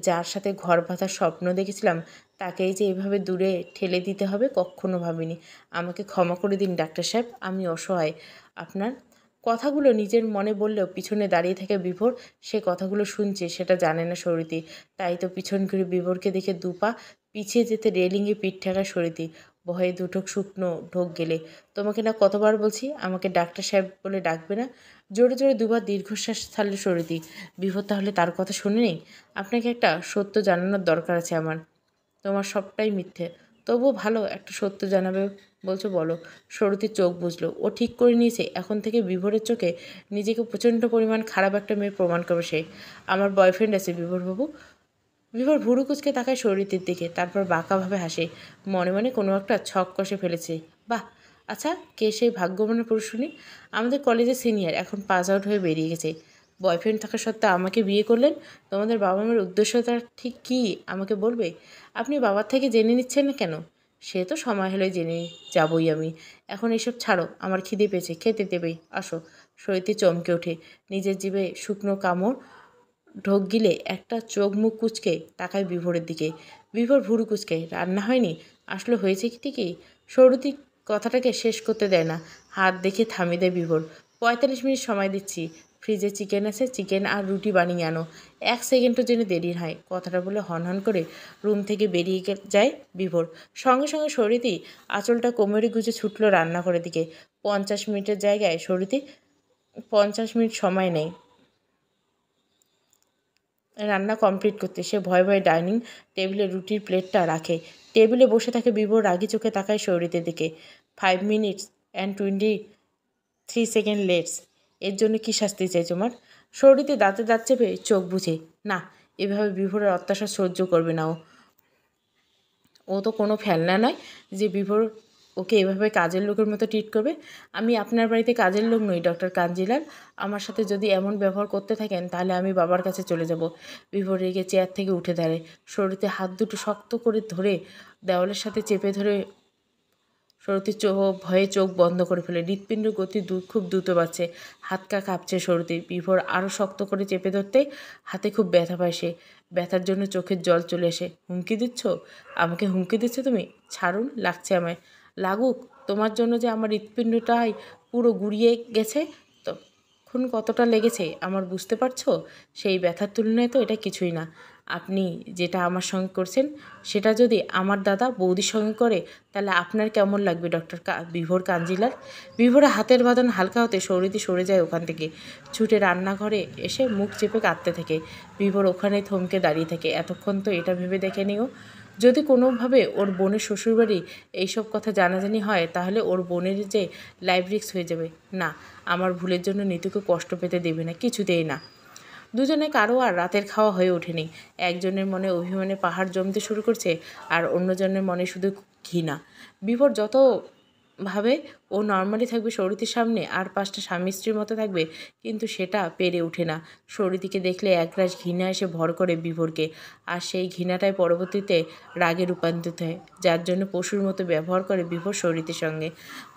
যার সাথে ঘর বাঁধার স্বপ্ন দেখেছিলাম তাকেই যে এভাবে দূরে ঠেলে দিতে হবে কখনো ভাবিনি। আমাকে ক্ষমা করে দিন ডাক্তার সাহেব, আমি অসহায়। আপনার কথাগুলো নিজের মনে বললেও পিছনে দাঁড়িয়ে থাকে বিভোর। সে কথাগুলো শুনছে সেটা জানে না সরিতি। তাই তো পিছন ঘুরে বিভোরকে দেখে দুপা পিছিয়ে যেতে রেলিংয়ে পিঠ ঠেকা সরিতি। ভয়ে দুঠোক শুকনো ঢোক গেলে। তোমাকে না কতবার বলছি আমাকে ডাক্তার সাহেব বলে ডাকবে না। জোরে জোরে দুবার দীর্ঘশ্বাস ছাড়লে সরিতি। বিভোর তাহলে তার কথা শুনে আপনাকে একটা সত্য জানানোর দরকার আছে আমার। তোমার সবটাই মিথ্যে, তবুও ভালো একটা সত্য জানাবে বলছো, বলো। সরুতির চোখ বুঝলো। ও ঠিক করে নিয়েছে এখন থেকে বিভোরের চোখে নিজেকে প্রচণ্ড পরিমাণ খারাপ একটা মেয়ে প্রমাণ করবে সে। আমার বয়ফ্রেন্ড আছে বিভোরবাবু। বিভোর ভুরু কুচকে তাকায় সৌরীতির দিকে, তারপর বাঁকাভাবে হাসে। মনে মনে কোনো একটা ছক কষে ফেলেছে। বাহ, আচ্ছা কে সেই ভাগ্যবানের পুরুষ শুনি? আমাদের কলেজের সিনিয়র, এখন পাস আউট হয়ে বেরিয়ে গেছে। বয়ফ্রেন্ড থাকা সত্ত্বেও আমাকে বিয়ে করলেন। তোমাদের বাবা মায়ের উদ্দেশ্যটা ঠিক কী আমাকে বলবে? আপনি বাবার থেকে জেনে নিচ্ছেন না কেন? সে তো সময় হলে জেনে যাবই আমি। এখন এসব ছাড়ো, আমার খিদে পেয়েছে, খেতে দেবেই, আসো। সরিতে চমকে ওঠে। নিজের জিভে শুকনো কামড় ঢোক গিলে একটা চোখ মুখ কুঁচকে তাকায় বিভোরের দিকে। বিভোর ভুরু কুঁচকে, রান্না হয়নি? আসলে হয়েছে কি ঠিকই। সৌরতী কথাটাকে শেষ করতে দেয় না, হাত দেখে থামিয়ে দেয় বিভোর। 45 মিনিট সময় দিচ্ছি। ফ্রিজে চিকেন আছে, চিকেন আর রুটি বানিয়ে আনো। 1 সেকেন্ডও যেন দেরি হয়। কথাটা বলে হনহন করে রুম থেকে বেরিয়ে যায় বিভোর। সঙ্গে সঙ্গে সরিতি আঁচলটা কোমরে গুজে ছুটল রান্নাঘরের দিকে। 50 মিনিটের জায়গায় সরিতি 50 মিনিট সময় নেয় রান্না কমপ্লিট করতে। সে ভয়ে ভয়ে ডাইনিং টেবিলে রুটির প্লেটটা রাখে। টেবিলে বসে থাকে বিভোর রাগি চোখে তাকায় সৌরিতের দিকে। 5 মিনিটস অ্যান্ড 23 সেকেন্ড লেটস। এর জন্য কী শাস্তি চাই তোমার? সৌরিতে দাঁতে দাঁত চেপে চোখ বুঝে। না, এভাবে বিভোরের অত্যাচার সহ্য করবে না ও। ও তো কোনো ফেলনা নয় যে বিভোর ওকে এভাবে কাজের লোকের মতো ট্রিট করবে। আমি আপনার বাড়িতে কাজের লোক নই ডক্টর কাঞ্জিলাল। আমার সাথে যদি এমন ব্যবহার করতে থাকেন তাহলে আমি বাবার কাছে চলে যাব। বিভোর রেগে চেয়ার থেকে উঠে দাঁড়ায়। শরীরে হাত দুটো শক্ত করে ধরে দেওয়ালের সাথে চেপে ধরে সরতির ভয়ে চোখ বন্ধ করে ফেলে। হৃৎপিণ্ড গতি খুব দ্রুত বাড়ছে। হাত কাঁপছে সরতির। বিভোর আরও শক্ত করে চেপে ধরতে হাতে খুব ব্যথা পায় সে। ব্যথার জন্য চোখের জল চলে আসে। হুমকি দিচ্ছ? আমাকে হুমকি দিচ্ছ তুমি? ছাড়ুন, লাগছে আমায়। লাগুক, তোমার জন্য যে আমার হৃৎপিণ্ডটাই পুরো গুড়িয়ে গেছে তখন কতটা লেগেছে আমার বুঝতে পারছো? সেই ব্যথার তুলনায় তো এটা কিছুই না। আপনি যেটা আমার সঙ্গে করছেন সেটা যদি আমার দাদা বৌদির সঙ্গে করে তাহলে আপনার কেমন লাগবে ডক্টর বিভোর কাঞ্জিলাল? বিভোরের হাতের বাঁধন হালকা হতে সৌরিতি সরে যায় ওখান থেকে। ছুটে রান্নাঘরে এসে মুখ চেপে কাঁদতে থাকে। বিভোর ওখানে থমকে দাঁড়িয়ে থাকে। এতক্ষণ তো এটা ভেবে দেখে নিও যদি কোনোভাবে ওর বোনের শ্বশুরবাড়ি এইসব কথা জানাজানি হয় তাহলে ওর বোনের যে লাইফ রিস্ক হয়ে যাবে। না, আমার ভুলের জন্য নিতুকে কষ্ট পেতে দেবে না, কিছুতেই না। দুজনে কারো আর রাতের খাওয়া হয়ে ওঠেনি। একজনের মনে অভিমানে পাহাড় জমতে শুরু করছে আর অন্যজনের মনে শুধু ঘৃণা। বিভোর যত ভাবে ও নর্মালি থাকবে সৌরিতির সামনে, আর 5টা স্বামী স্ত্রীর মতো থাকবে, কিন্তু সেটা পেরে ওঠে না। সৌরিতিকে দেখলে একরাশ ঘৃণা এসে ভর করে বিভোরকে। আর সেই ঘৃণাটাই পরবর্তীতে রাগে রূপান্তরিত হয়, যার জন্য পশুর মতো ব্যবহার করে বিভোর সৌরিতির সঙ্গে।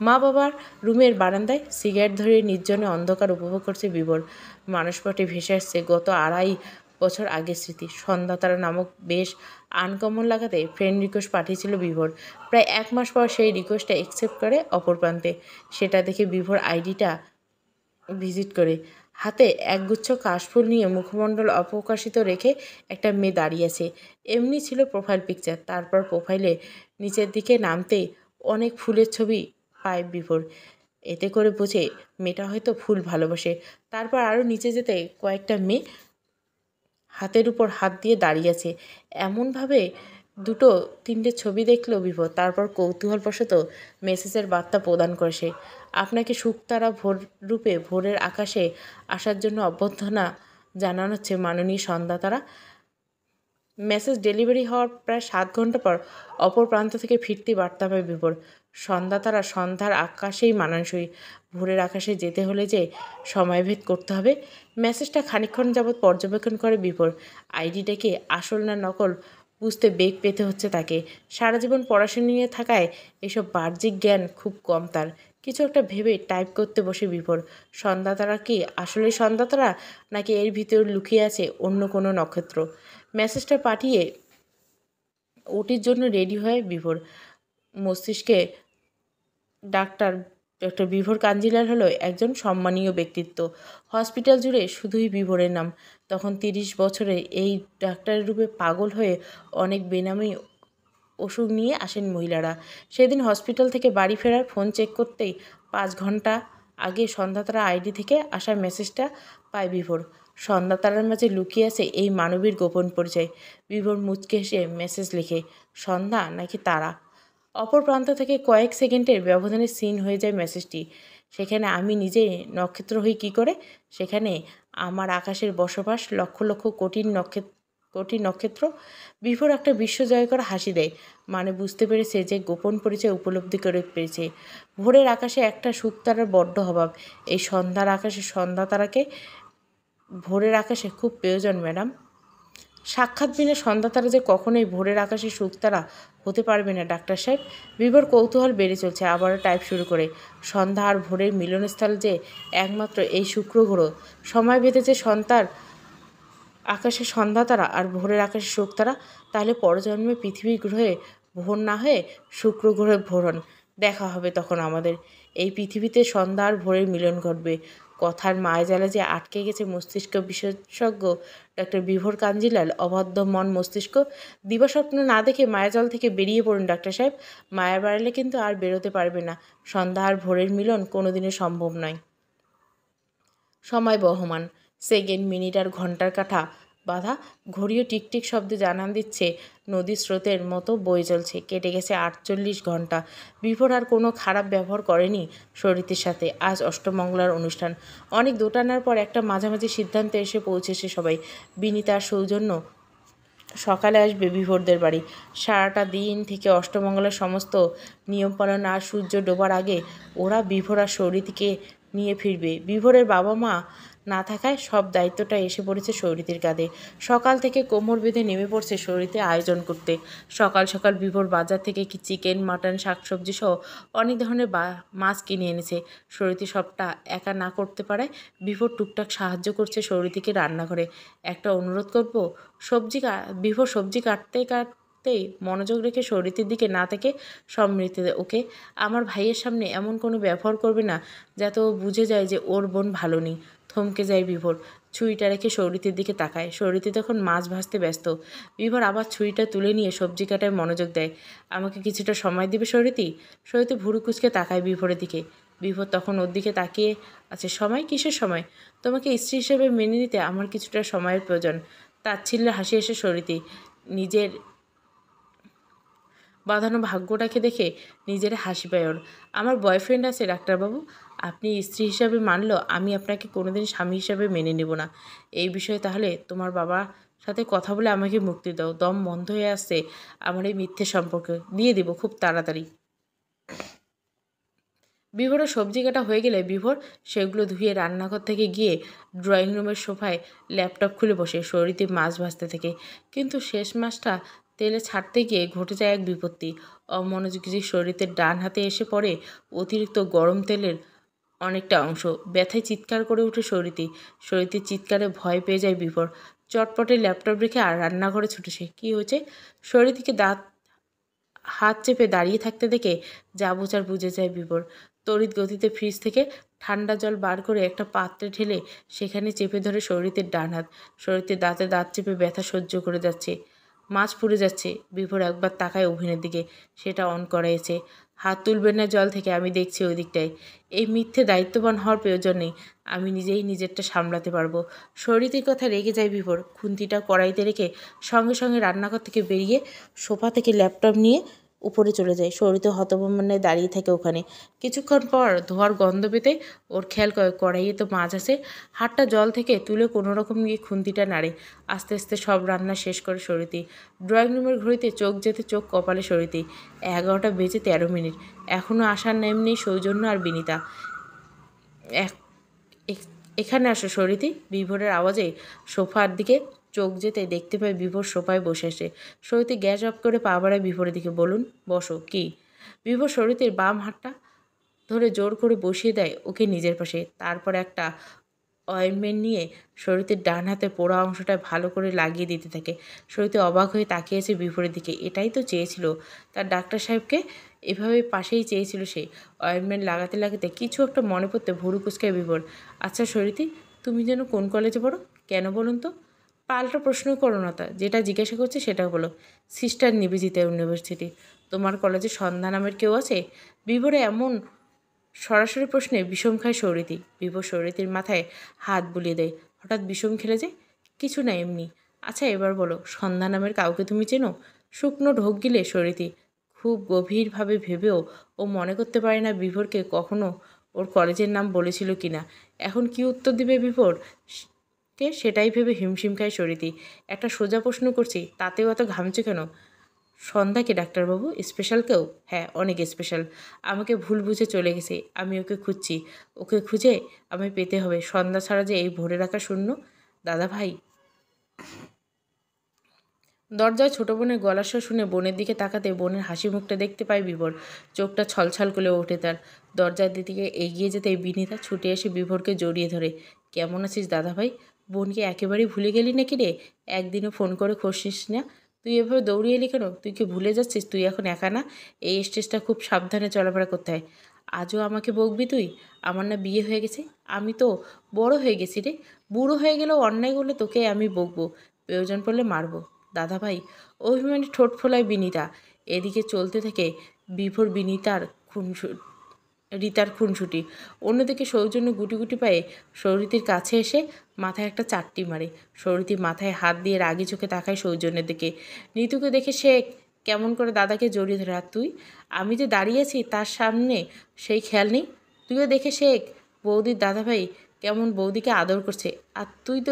মা বাবার রুমের বারান্দায় সিগারেট ধরে নির্জনে অন্ধকার উপভোগ করছে বিভোর। মানসপটে ভেসে আসছে গত 2.5 বছর আগের স্মৃতি। সন্ধ্যাতারা নামক বেশ আনকমন লাগাতে ফ্রেন্ড রিকোয়েস্ট পাঠিয়েছিল বিভোর। প্রায় 1 মাস পর সেই রিকোয়েস্টটা অ্যাকসেপ্ট করে অপর প্রান্তে। সেটা দেখে বিভোর আইডিটা ভিজিট করে। হাতে একগুচ্ছ কাশফুল নিয়ে মুখমণ্ডল অপ্রকাশিত রেখে একটা মেয়ে দাঁড়িয়ে আছে। এমনি ছিল প্রোফাইল পিকচার। তারপর প্রোফাইলে নিচের দিকে নামতেই অনেক ফুলের ছবি পায় বিভোর। এতে করে বোঝে মেয়েটা হয়তো ফুল ভালোবাসে। তারপর আরও নিচে যেতে কয়েকটা মেয়ে হাতের উপর হাত দিয়ে দাঁড়িয়ে আছে। এমনভাবে 2-3টে ছবি দেখল বিভোর। তারপর কৌতূহলবশত মেসেজের বার্তা প্রদান করে সে। আপনাকে শুকতারা ভোর রূপে ভোরের আকাশে আসার জন্য অভ্যর্থনা জানানো হচ্ছে মাননীয় সন্ধ্যাতারা। মেসেজ ডেলিভারি হওয়ার প্রায় 7 ঘন্টা পর অপর প্রান্ত থেকে ফিরতি বার্তা পায় বিভোর। সন্ধ্যাতারা সন্ধ্যার আকাশেই মানানসই। ভোরের আকাশে যেতে হলে যে সময়ভেদ করতে হবে। মেসেজটা খানিকক্ষণ যাবৎ পর্যবেক্ষণ করে বিভোর। আইডিটাকে আসল না নকল বুঝতে বেগ পেতে হচ্ছে তাকে। সারা জীবন পড়াশোনা নিয়ে থাকায় এসব বাহ্যিক জ্ঞান খুব কম তার। কিছু একটা ভেবে টাইপ করতে বসে বিভোর। সন্ধ্যাতারা কি আসলে সন্ধ্যাতারা, নাকি এর ভিতর লুকিয়ে আছে অন্য কোনো নক্ষত্র? মেসেজটা পাঠিয়ে ওটির জন্য রেডি হয় বিভোর। মস্তিষ্কে ডক্টর বিভোর কাঞ্জিলাল হলো একজন সম্মানীয় ব্যক্তিত্ব। হসপিটাল জুড়ে শুধুই বিভোরের নাম। তখন 30 বছরে এই ডাক্তারের রূপে পাগল হয়ে অনেক বেনামি ওষুধ নিয়ে আসেন মহিলারা। সেদিন হসপিটাল থেকে বাড়ি ফেরার ফোন চেক করতেই 5 ঘন্টা আগে সন্ধ্যাতারা আইডি থেকে আসা মেসেজটা পায় বিভোর। সন্ধ্যাতারার মাঝে লুকিয়ে আছে এই মানবীর গোপন পরিচয়। বিভোর মুচকে হেসে মেসেজ লিখে, সন্ধ্যা নাকি তারা। অপর প্রান্ত থেকে কয়েক সেকেন্ডের ব্যবধানে সিন হয়ে যায় মেসেজটি। সেখানে আমি নিজে নক্ষত্র হই কী করে? সেখানে আমার আকাশের বসবাস লক্ষ লক্ষ কোটি নক্ষত্র। বিভোর একটা বিশ্ব জয় করা হাসি দেয়। মানে বুঝতে পেরেছে যে গোপন পরিচয় উপলব্ধি করে পেরেছে। ভোরের আকাশে একটা শুকতারার বড্ড অভাব। এই সন্ধ্যার আকাশে সন্ধ্যাতারাকে ভোরের আকাশে খুব প্রয়োজন ম্যাডাম। সাক্ষাৎ বিনা সন্ধ্যাতারা যে কখনোই ভোরের আকাশে শুকতারা হতে পারবে না ডাক্তার সাহেব। বিভোর কৌতূহল বেড়ে চলছে। আবারও টাইপ শুরু করে। সন্ধ্যা আর ভোরের মিলনস্থল যে একমাত্র এই শুক্র গ্রহ। সময় বেঁধেছে আকাশে সন্ধ্যাতারা আর ভোরের আকাশে শুকতারা। তাহলে পরজন্মে পৃথিবী গ্রহে ভোর না হয়ে শুক্র গ্রহে ভোরন। দেখা হবে তখন আমাদের। এই পৃথিবীতে সন্ধ্যা আর ভোরের মিলন ঘটবে। কথার মায়াজালে যে আটকে গেছে মস্তিষ্ক বিশেষজ্ঞ ডক্টর বিভোর কাঞ্জিলাল। অবাধ্য মন মস্তিষ্ক। দিবাস্বপ্ন না দেখে মায়াজাল থেকে বেরিয়ে পড়ুন ডাক্তার সাহেব। মায়া বাড়ালে কিন্তু আর বেরোতে পারবে না। সন্ধ্যা আর ভোরের মিলন কোনোদিনও সম্ভব নয়। সময় বহমান। সেকেন্ড, মিনিট আর ঘন্টার কাঁটা বাঁধা ঘড়িও টিকটিক শব্দে জানান দিচ্ছে নদীর স্রোতের মতো বয়ে চলছে। কেটে গেছে 48 ঘন্টা। বিভোর আর কোনো খারাপ ব্যবহার করেনি শরীরের সাথে। আজ অষ্টমঙ্গলার অনুষ্ঠান। অনেক দোটানার পর একটা মাঝামাঝি সিদ্ধান্তে এসে পৌঁছেছে সবাই। বিনীতার সৌজন্য সকালে আসবে বিভোরদের বাড়ি। সারাটা দিন থেকে অষ্টমঙ্গলার সমস্ত নিয়মপালন আর সূর্য ডোবার আগে ওরা বিভোর আর সৌরিতিকে নিয়ে ফিরবে। বিভোরের বাবা মা না থাকায় সব দায়িত্বটা এসে পড়েছে সৌরিতির কাঁধে। সকাল থেকে কোমর বেঁধে নেমে পড়ছে সৌরিতে আয়োজন করতে। সকাল সকাল বিভোর বাজার থেকে কি চিকেন, মাটন, শাকসবজি সহ অনেক ধরনের মাছ কিনে এনেছে। সৌরিতি সবটা একা না করতে পারায় বিভোর টুকটাক সাহায্য করছে সৌরিতিকে রান্নাঘরে। একটা অনুরোধ করব, বিভোর সবজি কাটতেই মনোযোগ রেখে সৌরিতির দিকে না থেকে সমৃতিতে, ওকে? আমার ভাইয়ের সামনে এমন কোনো ব্যবহার করবে না যাতে ও বুঝে যায় যে ওর বোন ভালো নেই। থমকে যায় বিভোর। ছুরিটা রেখে সৌরিতির দিকে তাকায়। সৌরিতি তখন মাছ ভাজতে ব্যস্ত। বিভোর আবার ছুরিটা তুলে নিয়ে সবজি কাটায় মনোযোগ দেয়। আমাকে কিছুটা সময় দিবে সৌরিতি? সৌরিতি ভুরু কুঁচকে তাকায় বিভোরের দিকে। বিভোর তখন ওর দিকে তাকিয়ে আছে। সময়? কিসের সময়? তোমাকে স্ত্রী হিসেবে মেনে নিতে আমার কিছুটা সময়ের প্রয়োজন। তাচ্ছিল্যে হাসি এসে সৌরিতি নিজের বাঁধানো ভাগ্যটাকে দেখে নিজের হাসি পায় ওর। আমার বয়ফ্রেন্ড আছে ডাক্তারবাবু। আপনি স্ত্রী হিসাবে মানলেও আমি আপনাকে কোনোদিন স্বামী হিসাবে মেনে নেব না। এই বিষয়ে তাহলে তোমার বাবার সাথে কথা বলে আমাকে মুক্তি দাও। দম বন্ধ হয়ে আসছে আমার এই মিথ্যে সম্পর্কে। দিয়ে দিব খুব তাড়াতাড়ি। বিভোরের সবজি কাটা হয়ে গেলে বিভোর সেগুলো ধুয়ে রান্নাঘর থেকে গিয়ে ড্রয়িং রুমের সোফায় ল্যাপটপ খুলে বসে সৌরিতি মাছ ভাজতে থাকে। কিন্তু শেষ মাছটা তেলে ছাড়তে গিয়ে ঘটে যায় এক বিপত্তি। অমনোযোগী সৌরিতের ডান হাতে এসে পড়ে অতিরিক্ত গরম তেলের অনেকটা অংশ। ব্যথায় চিৎকার করে ওঠে সৌরিতির চিৎকারে ভয় পেয়ে যায় বিভোর। চটপটে ল্যাপটপ রেখে আর রান্নাঘরে ছুটেছে। কী হয়েছে? শরীরকে দাঁত হাত চেপে দাঁড়িয়ে থাকতে দেখে যা বোঝার বুঝে যায় বিভোর। তড়িৎ গতিতে ফ্রিজ থেকে ঠান্ডা জল বার করে একটা পাত্রে ঢেলে সেখানে চেপে ধরে শরীরের ডান হাত। শরীরের দাঁতে দাঁত চেপে ব্যথা সহ্য করে যাচ্ছে। মাছ পুড়ে যাচ্ছে। বিভোর একবার তাকায় ওভেনের দিকে। সেটা অন করা আছে। হাত তুলবেন না জল থেকে, আমি দেখছি ওই দিকটায়। এই মিথ্যে দায়িত্ববান হওয়ার প্রয়োজন নেই। আমি নিজেই নিজেরটা সামলাতে পারবো। শরীরের কথা রেগে যায় বিভোর। খুন্তিটা কড়াইতে রেখে সঙ্গে সঙ্গে রান্নাঘর থেকে বেরিয়ে সোফা থেকে ল্যাপটপ নিয়ে উপরে চলে যায়। শরীরে হতভম্বনায় দাঁড়িয়ে থাকে ওখানে। কিছুক্ষণ পর ধোয়ার গন্ধ পেতে ওর খেয়াল করে কড়াইয়ে তো মাছ আছে। হাতটা জল থেকে তুলে কোনো রকম গিয়ে খুন্তিটা নাড়ে। আস্তে আস্তে সব রান্না শেষ করে সরিতে ড্রয়িং রুমের ঘড়িতে চোখ যেতে চোখ কপালে সরিতে 11টা বেজে 13 মিনিট। এখনও আসার নাম নেই সৌজন্য আর বিনিতা। এখানে আসো সরিতে। বিভোরের আওয়াজে সোফার দিকে চোখ যেতে দেখতে পায় বিভোর সোফায় বসে আসে। সরিতে গ্যাস অফ করে পা বাড়ায় বিভোরের দিকে। বলুন। বসো। কি? বিভোর সরিতের বাম হাতটা ধরে জোর করে বসিয়ে দেয় ওকে নিজের পাশে। তারপর একটা অয়েনমেন্ট নিয়ে শরীরের ডান হাতে পোড়া অংশটা ভালো করে লাগিয়ে দিতে থাকে। শরীরে অবাক হয়ে তাকিয়েছে বিভোরের দিকে। এটাই তো চেয়েছিল তার ডাক্তার সাহেবকে, এভাবে পাশেই চেয়েছিল সে। অয়েনমেন্ট লাগাতে লাগাতে কিছু একটা মনে পড়তে ভুরু কুচকায় বিভোর। আচ্ছা সরিতি, তুমি যেন কোন কলেজে পড়ো? কেন বলুন তো? পাল্টা প্রশ্ন করো না, তা যেটা জিজ্ঞাসা করছে সেটা বলো। Sister Nivedita university. তোমার কলেজে সন্ধ্যা নামের কেউ আছে? বিভোরে এমন সরাসরি প্রশ্নে বিষম খায় সৌরিতি। বিভোর সৌরিতির মাথায় হাত বুলিয়ে দেয়। হঠাৎ বিষম খেলে যায়। কিছু না, এমনি। আচ্ছা এবার বলো, সন্ধ্যা নামের কাউকে তুমি চেনো? শুকনো ঢোক গিলে সৌরিতি। খুব গভীরভাবে ভেবেও ও মনে করতে পারে না বিভোরকে কখনো ওর কলেজের নাম বলেছিল কি না। এখন কি উত্তর দিবে বিভোর কে সেটাই ভেবে হিমশিম খায় সরিতি। একটা সোজা প্রশ্ন করছি, তাতেও এত ঘামছে কেন? সন্ধ্যাকে ডাক্তারবাবু? স্পেশাল কেউ? হ্যাঁ, অনেক স্পেশাল। আমাকে ভুল বুঝে চলে গেছে। আমি ওকে খুঁজছি। ওকে খুঁজে আমায় পেতে হবে। সন্ধ্যা ছাড়া যে এই ভরে রাখা শূন্য। দাদা ভাই। দরজায় ছোট বোনের গলার স্বর শুনে বোনের দিকে তাকাতে বোনের হাসি মুখটা দেখতে পায় বিভোর। চোখটা ছলছল করে ওঠে তার। দরজার দিকে এগিয়ে যেতেই বিনিতা ছুটে এসে বিভোরকে জড়িয়ে ধরে। কেমন আছিস দাদা ভাই? বোনকে একেবারেই ভুলে গেলি নাকি রে? একদিনও ফোন করে খোঁজ নিস না। তুই এভাবে দৌড়িয়ে এলি কেন? তুই কি ভুলে যাচ্ছিস তুই এখন একা না? এই স্টেজটা খুব সাবধানে চলাফেরা করতে হয়। আজও আমাকে বকবি তুই? আমার না বিয়ে হয়ে গেছে? আমি তো বড় হয়ে গেছি রে। বুড়ো হয়ে গেলেও অন্যায় করলে তোকে আমি বকবো, প্রয়োজন পড়লে মারবো। দাদা ভাই। অভিমানী ঠোঁট ফোলায় বিনিতা। এদিকে চলতে থাকে বিভোর রিতার খুনসুটি। অন্যদিকে সৌজন্য গুটি গুটি পায়ে সৌরিতির কাছে এসে মাথায় একটা চাট্টি মারে। সৌরিতি মাথায় হাত দিয়ে রাগি চোখে তাকায় সৌজন্যের দিকে। নিতুকে দেখে সে কেমন করে দাদাকে জড়িয়ে ধরে। আর তুই? আমি যে দাঁড়িয়েছি তার সামনে সেই খেয়াল নেই? তুইও দেখে শেখ বৌদির দাদাভাই কেমন বৌদিকে আদর করছে। আর তুই তো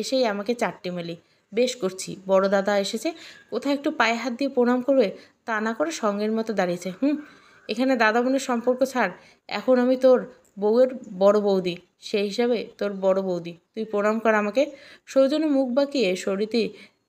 এসেই আমাকে চাট্টি মারলি। বেশ করছি, বড় দাদা এসেছে, কোথায় একটু পায়ে হাত দিয়ে প্রণাম করবে, তা না করে সঙ্গের মতো দাঁড়িয়েছে। এখানে দাদা বোনের সম্পর্ক ছাড়। এখন আমি তোর বউয়ের বড় বৌদি, সেই হিসাবে তোর বড় বৌদি। তুই প্রণাম কর আমাকে। সৌজন্য মুখ বাঁকিয়ে সৌরিতির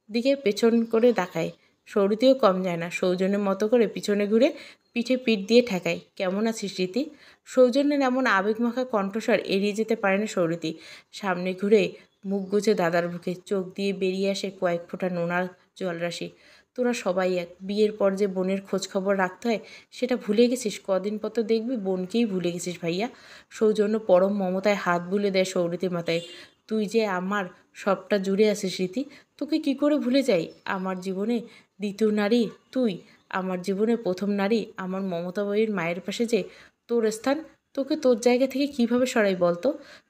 দিকে পেছন করে তাকায়। সৌরিতিও কম যায় না। সৌজন্যের মতো করে পিছনে ঘুরে পিঠে পিঠ দিয়ে ঠেকায়। কেমন আছিস রীতি? সৌজন্যের এমন আবেগমাখা কণ্ঠস্বর এড়িয়ে যেতে পারে না সৌরিতি। সামনে ঘুরে মুখ গুজে দাদার বুকে চোখ দিয়ে বেরিয়ে আসে কয়েক ফোঁটা নোনার জলরাশি। তোরা সবাই এক। বিয়ের পর যে বোনের খোঁজ খবর রাখতে হয় সেটা ভুলে গেছিস? কদিন পর তো দেখবি বোনকেই ভুলে গেছিস ভাইয়া। সৌজন্য পরম মমতায় হাত বুলে দেয় সৌরিতির মাথায়। তুই যে আমার সবটা জুড়ে আছিস রীতি, তোকে কি করে ভুলে যাই? আমার জীবনে দ্বিতীয় নারী তুই, আমার জীবনে প্রথম নারী। আমার মমতা বইয়ের মায়ের পাশে যে তোর স্থান, তোকে তোর জায়গা থেকে কিভাবে সরাই বলতো?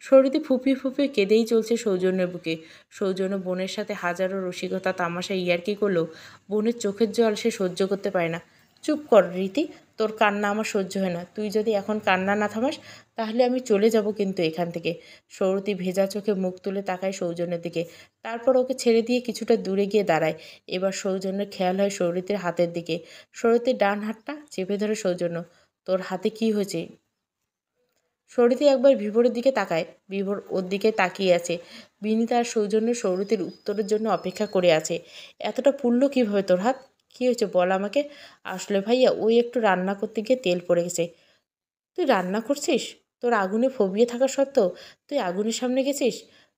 সরিতে ফুপিয়ে ফুপিয়ে কেঁদেই চলছে সৌজন্যের বুকে। সৌজন্য বোনের সাথে হাজারো রসিকতা তামাশা ইয়ার্কি করলেও বোনের চোখের জল সে সহ্য করতে পারে না। চুপ কর রীতি, তোর কান্না আমার সহ্য হয় না। তুই যদি এখন কান্না না থামাস তাহলে আমি চলে যাব কিন্তু এখান থেকে। সৌরতী ভেজা চোখে মুখ তুলে তাকায় সৌজন্যের দিকে। তারপর ওকে ছেড়ে দিয়ে কিছুটা দূরে গিয়ে দাঁড়ায়। এবার সৌজন্যের খেয়াল হয় সৌরতীর হাতের দিকে। সৌরতীর ডান হাতটা চেপে ধরে সৌজন্য। তোর হাতে কি হয়েছে? সৌরিতি একবার বিভোরের দিকে তাকায়। বিভোর ওর দিকে তাকিয়ে আছে। বিনীতা আর সৌজন্য সৌরতির উত্তরের জন্য অপেক্ষা করে আছে। এতটা পুড়ল কীভাবে তোর হাত? কী হয়েছে বল আমাকে। আসলে ভাইয়া ওই একটু রান্না করতে গিয়ে তেল পড়ে গেছে। তুই রান্না করছিস? তোর আগুনে ফোবিয়ে থাকা সত্ত্বেও তুই আগুনের সামনে গেছিস?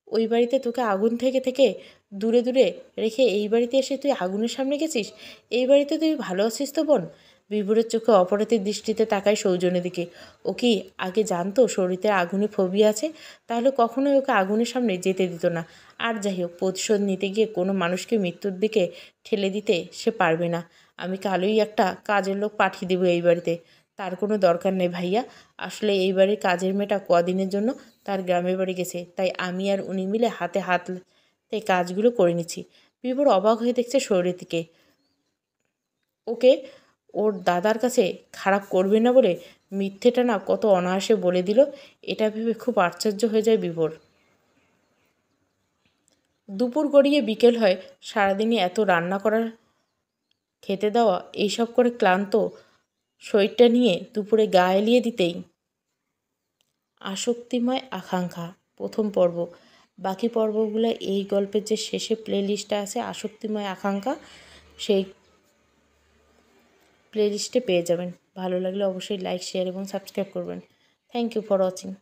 ওই বাড়িতে তোকে আগুন থেকে থেকে দূরে দূরে রেখে এই বাড়িতে এসে তুই আগুনের সামনে গেছিস? এই বাড়িতে তুই ভালো আছিস তো বোন? বিভোরের চোখে অপরাধের দৃষ্টিতে তাকায় সৌজন্যের দিকে। ও কি আগে জানতো শরীরে আগুনে ফোবিয়া আছে? তাহলে কখনোই ওকে আগুনের সামনে যেতে দিত না। আর যাই হোক, প্রতিশোধ নিতে গিয়ে কোনো মানুষকে মৃত্যুর দিকে ঠেলে দিতে সে পারবে না। আমি কালই একটা কাজের লোক পাঠিয়ে দেবো এই বাড়িতে। তার কোনো দরকার নেই ভাইয়া। আসলে এই বাড়ির কাজের মেয়েটা কদিনের জন্য তার গ্রামের বাড়ি গেছে, তাই আমি আর উনি মিলে হাতে হাত এই কাজগুলো করে নিচ্ছি। বিভোর অবাক হয়ে দেখছে শরীরটিকে। ওকে ওর দাদার কাছে খারাপ করবে না বলে মিথ্যেটা না কত অনায়াসে বলে দিল। এটা ভেবে খুব আশ্চর্য হয়ে যায় বিভোর। দুপুর গড়িয়ে বিকেল হয়। সারাদিনই এত রান্না করার, খেতে দেওয়া, এইসব করে ক্লান্ত শরীরটা নিয়ে দুপুরে গা এলিয়ে দিতেই আসক্তিময় আকাঙ্ক্ষা প্রথম পর্ব। বাকি পর্বগুলো এই গল্পের যে শেষে প্লে লিস্টে আছে আসক্তিময় আকাঙ্ক্ষা, সেই প্লে লিস্টে পেয়ে যাবেন। ভালো লাগলে অবশ্যই লাইক, শেয়ার এবং সাবস্ক্রাইব করবেন। Thank you for watching.